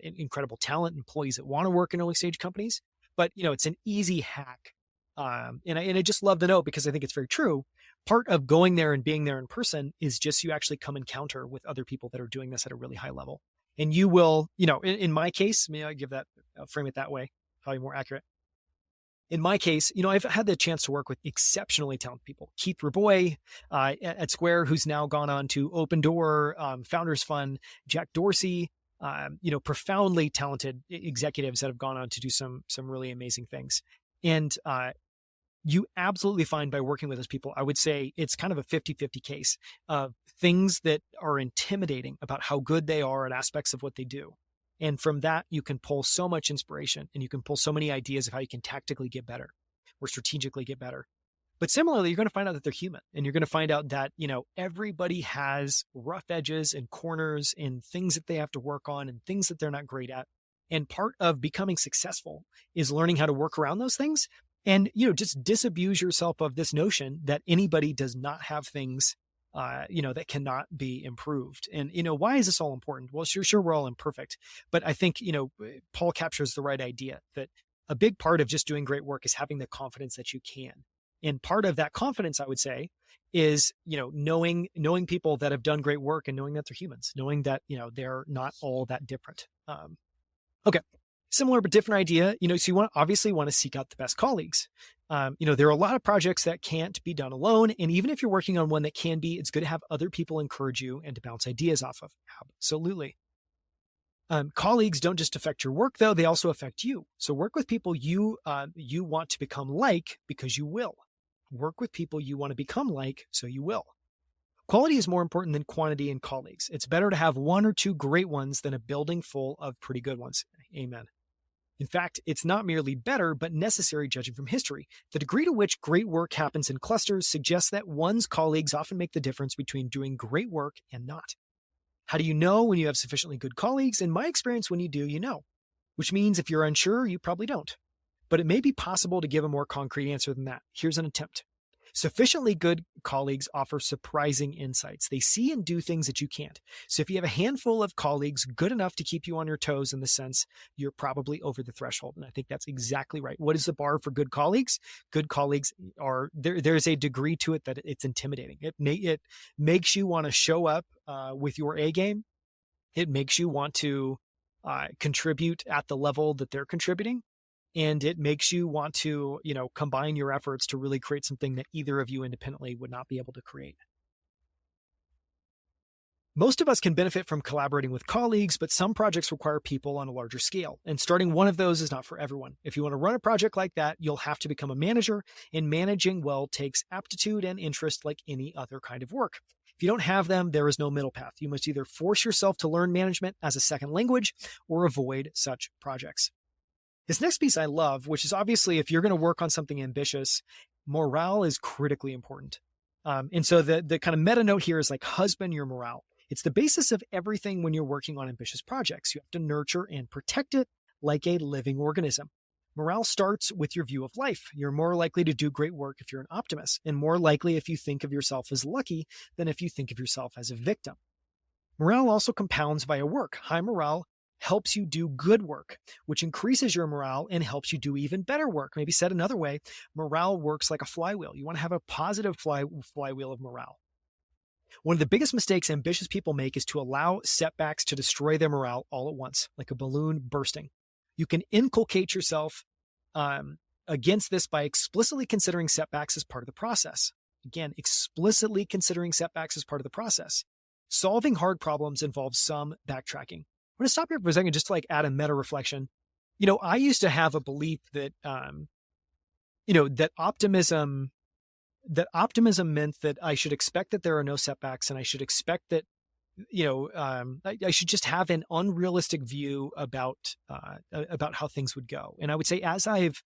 incredible talent, employees that want to work in early stage companies. But, it's an easy hack. And I just love the note because I think it's very true. Part of going there and being there in person is just you actually come encounter with other people that are doing this at a really high level. And you will, in my case, may I frame it that way, probably more accurate. In my case, I've had the chance to work with exceptionally talented people. Keith Raboy at Square, who's now gone on to Open Door, Founders Fund, Jack Dorsey, profoundly talented executives that have gone on to do some really amazing things. And you absolutely find by working with those people, I would say it's kind of a 50-50 case of things that are intimidating about how good they are at aspects of what they do. And from that, you can pull so much inspiration and you can pull so many ideas of how you can tactically get better or strategically get better. But similarly, you're going to find out that they're human, and you're going to find out that, everybody has rough edges and corners and things that they have to work on and things that they're not great at. And part of becoming successful is learning how to work around those things. And, just disabuse yourself of this notion that anybody does not have things, that cannot be improved. And, why is this all important? Well, sure, we're all imperfect. But I think, Paul captures the right idea that a big part of just doing great work is having the confidence that you can. And part of that confidence, I would say, is, knowing people that have done great work and knowing that they're humans, knowing that, they're not all that different. Okay. Similar but different idea, so you obviously want to seek out the best colleagues. There are a lot of projects that can't be done alone. And even if you're working on one that can be, it's good to have other people encourage you and to bounce ideas off of. Absolutely. Colleagues don't just affect your work, though. They also affect you. So work with people you want to become like, because you will. Work with people you want to become like, so you will. Quality is more important than quantity in colleagues. It's better to have one or two great ones than a building full of pretty good ones. Amen. In fact, it's not merely better, but necessary judging from history. The degree to which great work happens in clusters suggests that one's colleagues often make the difference between doing great work and not. How do you know when you have sufficiently good colleagues? In my experience, when you do, you know. Which means if you're unsure, you probably don't. But it may be possible to give a more concrete answer than that. Here's an attempt. Sufficiently good colleagues offer surprising insights. They see and do things that you can't. So if you have a handful of colleagues good enough to keep you on your toes, in the sense, you're probably over the threshold. And I think that's exactly right. What is the bar for good colleagues? Good colleagues are, there's a degree to it that it's intimidating. It makes you want to show up with your A game. It makes you want to contribute at the level that they're contributing. And it makes you want to, combine your efforts to really create something that either of you independently would not be able to create. Most of us can benefit from collaborating with colleagues, but some projects require people on a larger scale. And starting one of those is not for everyone. If you want to run a project like that, you'll have to become a manager, and managing well takes aptitude and interest like any other kind of work. If you don't have them, there is no middle path. You must either force yourself to learn management as a second language or avoid such projects. This next piece I love, which is obviously if you're going to work on something ambitious, morale is critically important. And so the kind of meta note here is like husband your morale. It's the basis of everything when you're working on ambitious projects. You have to nurture and protect it like a living organism. Morale starts with your view of life. You're more likely to do great work if you're an optimist, and more likely if you think of yourself as lucky than if you think of yourself as a victim. Morale also compounds via work. High morale helps you do good work, which increases your morale and helps you do even better work. Maybe said another way, morale works like a flywheel. You want to have a positive flywheel of morale. One of the biggest mistakes ambitious people make is to allow setbacks to destroy their morale all at once, like a balloon bursting. You can inculcate yourself against this by explicitly considering setbacks as part of the process. Again, explicitly considering setbacks as part of the process. Solving hard problems involves some backtracking. I'm going to stop here for a second just to add a meta reflection. I used to have a belief that, that optimism meant that I should expect that there are no setbacks, and I should expect that, I should just have an unrealistic view about how things would go. And I would say, as I've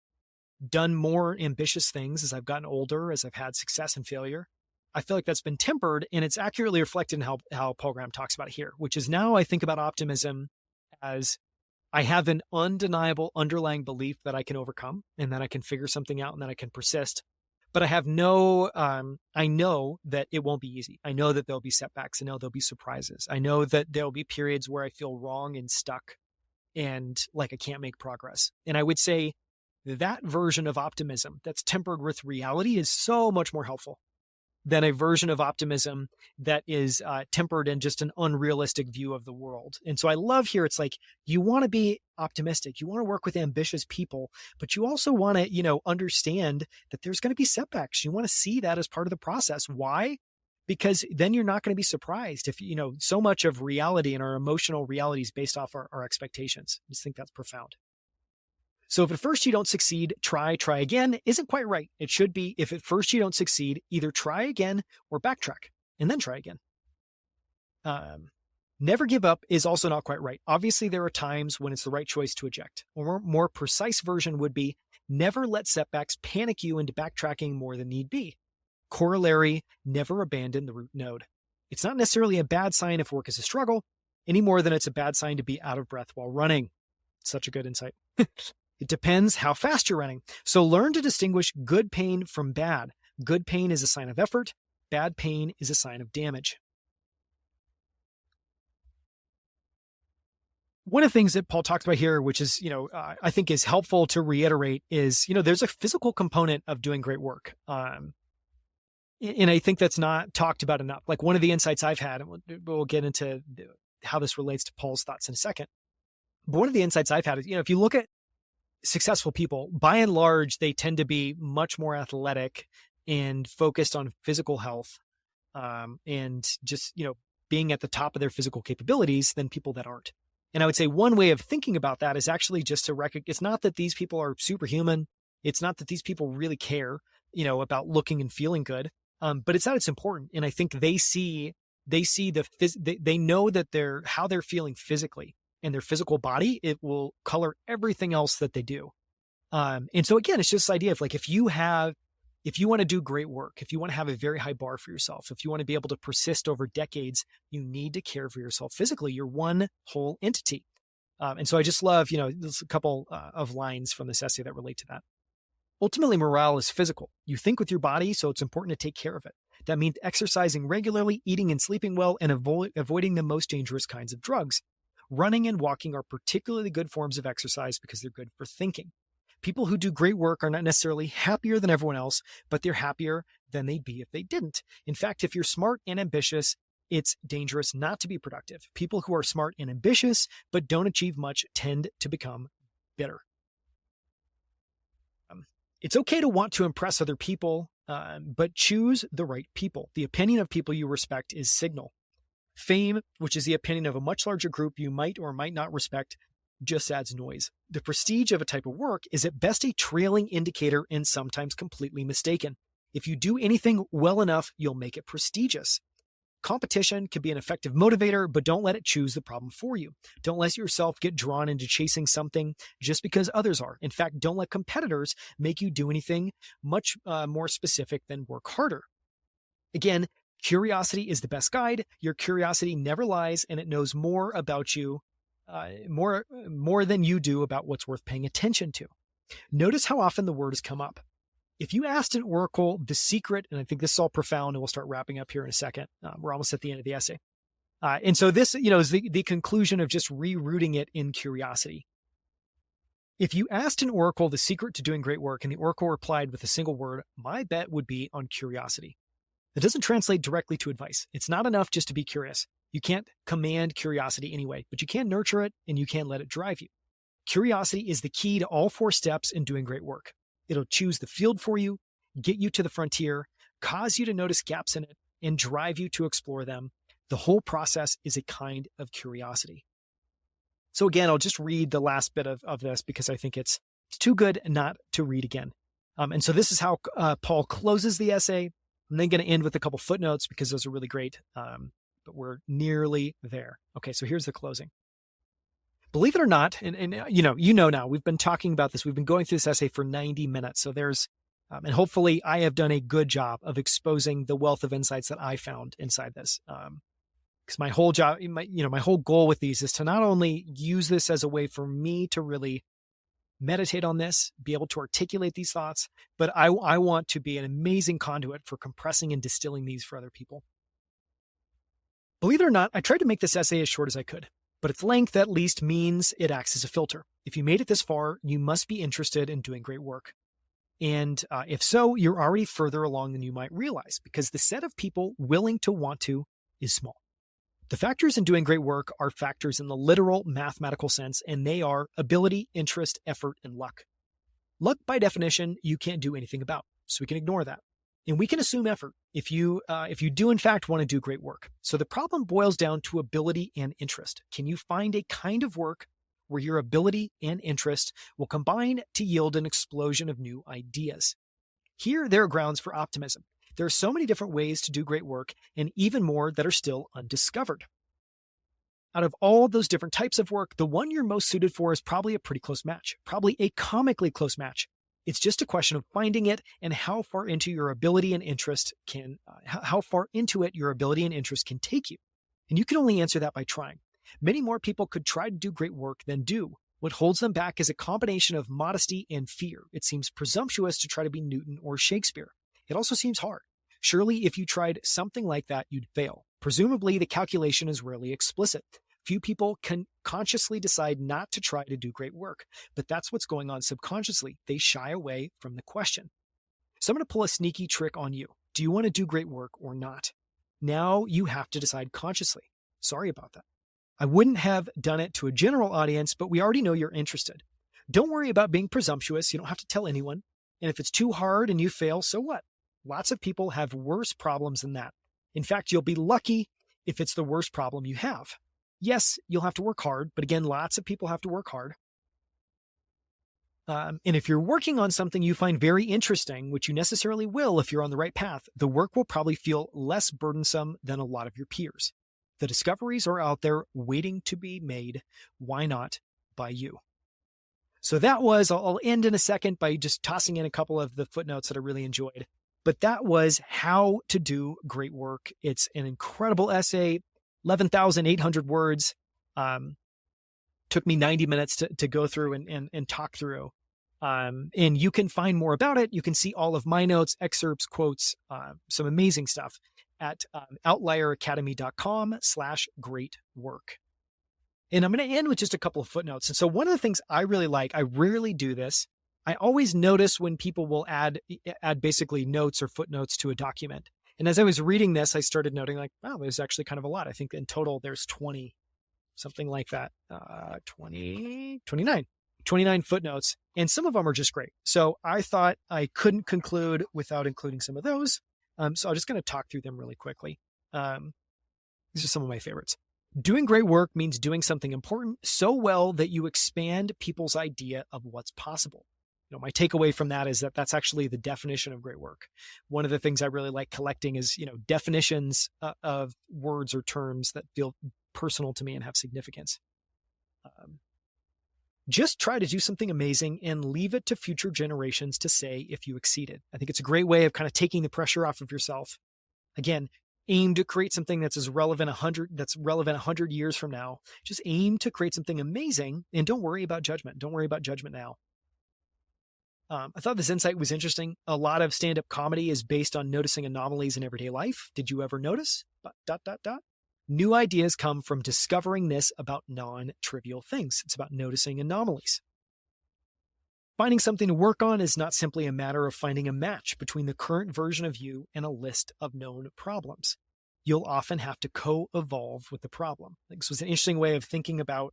done more ambitious things, as I've gotten older, as I've had success and failure, I feel like that's been tempered, and it's accurately reflected in how Paul Graham talks about it here, which is now I think about optimism as I have an undeniable underlying belief that I can overcome and that I can figure something out and that I can persist. But I have I know that it won't be easy. I know that there'll be setbacks. I know there'll be surprises. I know that there'll be periods where I feel wrong and stuck and like I can't make progress. And I would say that version of optimism that's tempered with reality is so much more helpful than a version of optimism that is tempered in just an unrealistic view of the world. And so I love here, it's like, you want to be optimistic, you want to work with ambitious people, but you also want to, understand that there's going to be setbacks. You want to see that as part of the process. Why? Because then you're not going to be surprised if, so much of reality and our emotional reality is based off our expectations. I just think that's profound. So if at first you don't succeed, try again isn't quite right. It should be, if at first you don't succeed, either try again or backtrack and then try again. Never give up is also not quite right. Obviously, there are times when it's the right choice to eject. Or more precise version would be, never let setbacks panic you into backtracking more than need be. Corollary, never abandon the root node. It's not necessarily a bad sign if work is a struggle, any more than it's a bad sign to be out of breath while running. Such a good insight. It depends how fast you're running. So learn to distinguish good pain from bad. Good pain is a sign of effort. Bad pain is a sign of damage. One of the things that Paul talks about here, which is, I think is helpful to reiterate, is, there's a physical component of doing great work. And I think that's not talked about enough. Like, one of the insights I've had, and we'll get into how this relates to Paul's thoughts in a second. But one of the insights I've had is, if you look at successful people, by and large, they tend to be much more athletic and focused on physical health, and just, being at the top of their physical capabilities than people that aren't. And I would say one way of thinking about that is actually just to recognize, it's not that these people are superhuman. It's not that these people really care, about looking and feeling good. But it's that it's important. And I think they know that how they're feeling physically, and their physical body, it will color everything else that they do. And so again, it's just this idea of like, if you want to do great work, if you want to have a very high bar for yourself, if you want to be able to persist over decades, you need to care for yourself physically. You're one whole entity. And so I just love, there's a couple of lines from this essay that relate to that. Ultimately, morale is physical. You think with your body, so it's important to take care of it. That means exercising regularly, eating and sleeping well, and avoiding the most dangerous kinds of drugs. Running and walking are particularly good forms of exercise because they're good for thinking. People who do great work are not necessarily happier than everyone else, but they're happier than they'd be if they didn't. In fact, if you're smart and ambitious, it's dangerous not to be productive. People who are smart and ambitious but don't achieve much tend to become bitter. It's okay to want to impress other people, but choose the right people. The opinion of people you respect is signal. Fame, which is the opinion of a much larger group you might or might not respect, just adds noise. The prestige of a type of work is at best a trailing indicator and sometimes completely mistaken. If you do anything well enough, you'll make it prestigious. Competition can be an effective motivator, but don't let it choose the problem for you. Don't let yourself get drawn into chasing something just because others are. In fact, don't let competitors make you do anything much more specific than work harder. Again, curiosity is the best guide. Your curiosity never lies, and it knows more about you, more than you do about what's worth paying attention to. Notice how often the word has come up. If you asked an oracle the secret, and I think this is all profound, and we'll start wrapping up here in a second. We're almost at the end of the essay. And so this, is the conclusion of just rerouting it in curiosity. If you asked an oracle the secret to doing great work and the oracle replied with a single word, my bet would be on curiosity. It doesn't translate directly to advice. It's not enough just to be curious. You can't command curiosity anyway, but you can nurture it and you can let it drive you. Curiosity is the key to all 4 steps in doing great work. It'll choose the field for you, get you to the frontier, cause you to notice gaps in it, and drive you to explore them. The whole process is a kind of curiosity. So again, I'll just read the last bit of this because I think it's too good not to read again. And so this is how Paul closes the essay. I'm then going to end with a couple footnotes because those are really great, but we're nearly there. Okay, so here's the closing. Believe it or not, and you know now, we've been talking about this. We've been going through this essay for 90 minutes. So there's, and hopefully I have done a good job of exposing the wealth of insights that I found inside this. Because my whole job, my whole goal with these is to not only use this as a way for me to really meditate on this, be able to articulate these thoughts, but I want to be an amazing conduit for compressing and distilling these for other people. Believe it or not, I tried to make this essay as short as I could, but its length at least means it acts as a filter. If you made it this far, you must be interested in doing great work. And if so, you're already further along than you might realize because the set of people willing to want to is small. The factors in doing great work are factors in the literal mathematical sense, and they are ability, interest, effort, and luck. Luck, by definition, you can't do anything about, so we can ignore that. And we can assume effort if you do, in fact, want to do great work. So the problem boils down to ability and interest. Can you find a kind of work where your ability and interest will combine to yield an explosion of new ideas? Here, there are grounds for optimism. There are so many different ways to do great work, and even more that are still undiscovered. Out of all those different types of work, the one you're most suited for is probably a pretty close match, probably a comically close match. It's just a question of finding it and how far into your ability and interest can take you. And you can only answer that by trying. Many more people could try to do great work than do. What holds them back is a combination of modesty and fear. It seems presumptuous to try to be Newton or Shakespeare. It also seems hard. Surely, if you tried something like that, you'd fail. Presumably, the calculation is rarely explicit. Few people can consciously decide not to try to do great work, but that's what's going on subconsciously. They shy away from the question. So I'm going to pull a sneaky trick on you. Do you want to do great work or not? Now you have to decide consciously. Sorry about that. I wouldn't have done it to a general audience, but we already know you're interested. Don't worry about being presumptuous. You don't have to tell anyone. And if it's too hard and you fail, so what? Lots of people have worse problems than that. In fact, you'll be lucky if it's the worst problem you have. Yes, you'll have to work hard, but again, lots of people have to work hard. And if you're working on something you find very interesting, which you necessarily will if you're on the right path, the work will probably feel less burdensome than a lot of your peers. The discoveries are out there waiting to be made. Why not by you? So that was, I'll end in a second by just tossing in a couple of the footnotes that I really enjoyed. But that was how to do great work. It's an incredible essay, 11,800 words. Took me 90 minutes to go through and talk through. And you can find more about it. You can see all of my notes, excerpts, quotes, some amazing stuff at outlieracademy.com/greatwork. And I'm going to end with just a couple of footnotes. And so one of the things I really like, I rarely do this. I always notice when people will add basically notes or footnotes to a document. And as I was reading this, I started noting like, wow, there's actually kind of a lot. I think in total there's 20, something like that, 29 footnotes. And some of them are just great. So I thought I couldn't conclude without including some of those. So I'm just going to talk through them really quickly. These are some of my favorites. Doing great work means doing something important so well that you expand people's idea of what's possible. My takeaway from that is that that's actually the definition of great work. One of the things I really like collecting is, definitions of words or terms that feel personal to me and have significance. Just try to do something amazing and leave it to future generations to say if you exceeded. I think it's a great way of kind of taking the pressure off of yourself. Again, aim to create something that's relevant 100 years from now. Just aim to create something amazing and don't worry about judgment. Don't worry about judgment now. I thought this insight was interesting. A lot of stand-up comedy is based on noticing anomalies in everyday life. Did you ever notice? New ideas come from discovering this about non-trivial things. It's about noticing anomalies. Finding something to work on is not simply a matter of finding a match between the current version of you and a list of known problems. You'll often have to co-evolve with the problem. This was an interesting way of thinking about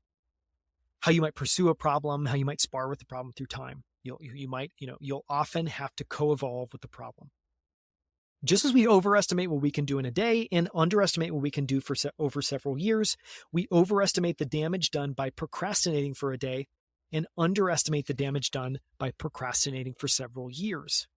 how you might pursue a problem, how you might spar with the problem through time. You'll often have to co-evolve with the problem. Just as we overestimate what we can do in a day and underestimate what we can do for over several years, we overestimate the damage done by procrastinating for a day and underestimate the damage done by procrastinating for several years.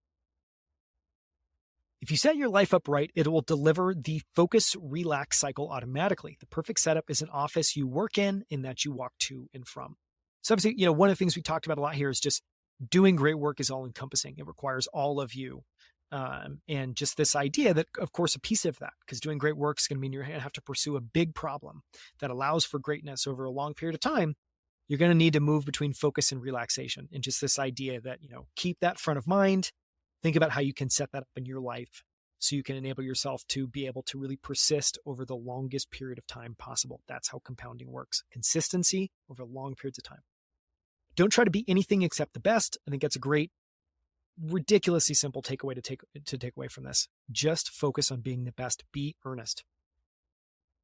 If you set your life up right, it will deliver the focus relax cycle automatically. The perfect setup is an office you work in and that you walk to and from. So obviously, one of the things we talked about a lot here is just doing great work is all encompassing. It requires all of you. And just this idea that, of course, a piece of that, because doing great work is going to mean you're going to have to pursue a big problem that allows for greatness over a long period of time. You're going to need to move between focus and relaxation. And just this idea that, keep that front of mind. Think about how you can set that up in your life so you can enable yourself to be able to really persist over the longest period of time possible. That's how compounding works. Consistency over long periods of time. Don't try to be anything except the best. I think that's a great, ridiculously simple takeaway to take away from this. Just focus on being the best. Be earnest.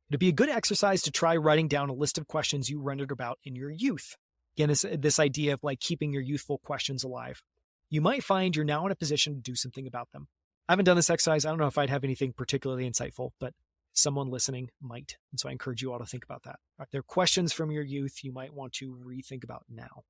It'd be a good exercise to try writing down a list of questions you wondered about in your youth. Again, this idea of like keeping your youthful questions alive. You might find you're now in a position to do something about them. I haven't done this exercise. I don't know if I'd have anything particularly insightful, but someone listening might. And so I encourage you all to think about that. Are there questions from your youth you might want to rethink about now?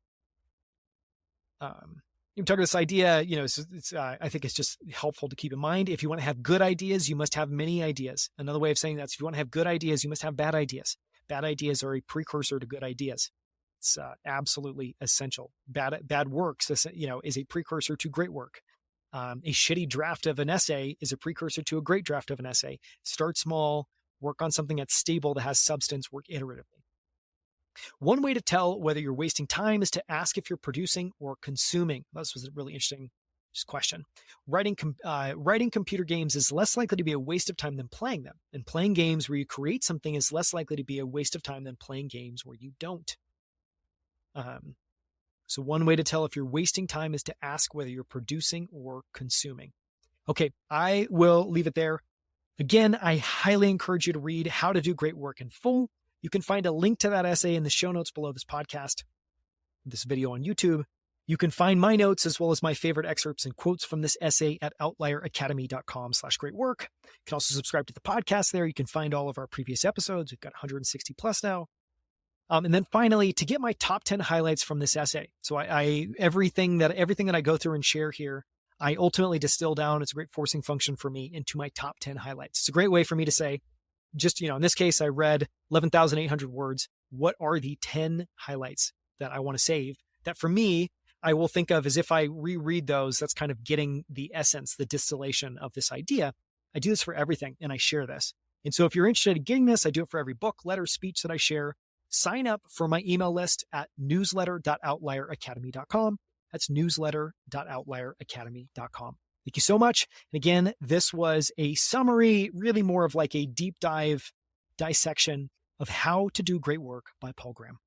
You talk about this idea, I think it's just helpful to keep in mind. If you want to have good ideas, you must have many ideas. Another way of saying that is if you want to have good ideas, you must have bad ideas. Bad ideas are a precursor to good ideas. It's absolutely essential. Bad works, is a precursor to great work. A shitty draft of an essay is a precursor to a great draft of an essay. Start small, work on something that's stable, that has substance, work iteratively. One way to tell whether you're wasting time is to ask if you're producing or consuming. This was a really interesting question. Writing computer games is less likely to be a waste of time than playing them. And playing games where you create something is less likely to be a waste of time than playing games where you don't. So one way to tell if you're wasting time is to ask whether you're producing or consuming. Okay, I will leave it there. Again, I highly encourage you to read How to Do Great Work in full. You can find a link to that essay in the show notes below this podcast, this video on YouTube. You can find my notes as well as my favorite excerpts and quotes from this essay at outlieracademy.com/greatwork. You can also subscribe to the podcast there. You can find all of our previous episodes. We've got 160 plus now. And then finally, to get my top 10 highlights from this essay. So everything that I go through and share here, I ultimately distill down. It's a great forcing function for me into my top 10 highlights. It's a great way for me to say, just, in this case, I read 11,800 words. What are the 10 highlights that I want to save that for me, I will think of as if I reread those, that's kind of getting the essence, the distillation of this idea. I do this for everything and I share this. And so if you're interested in getting this, I do it for every book, letter, speech that I share. Sign up for my email list at newsletter.outlieracademy.com. That's newsletter.outlieracademy.com. Thank you so much. And again, this was a summary, really more of like a deep dive dissection of How to Do Great Work by Paul Graham.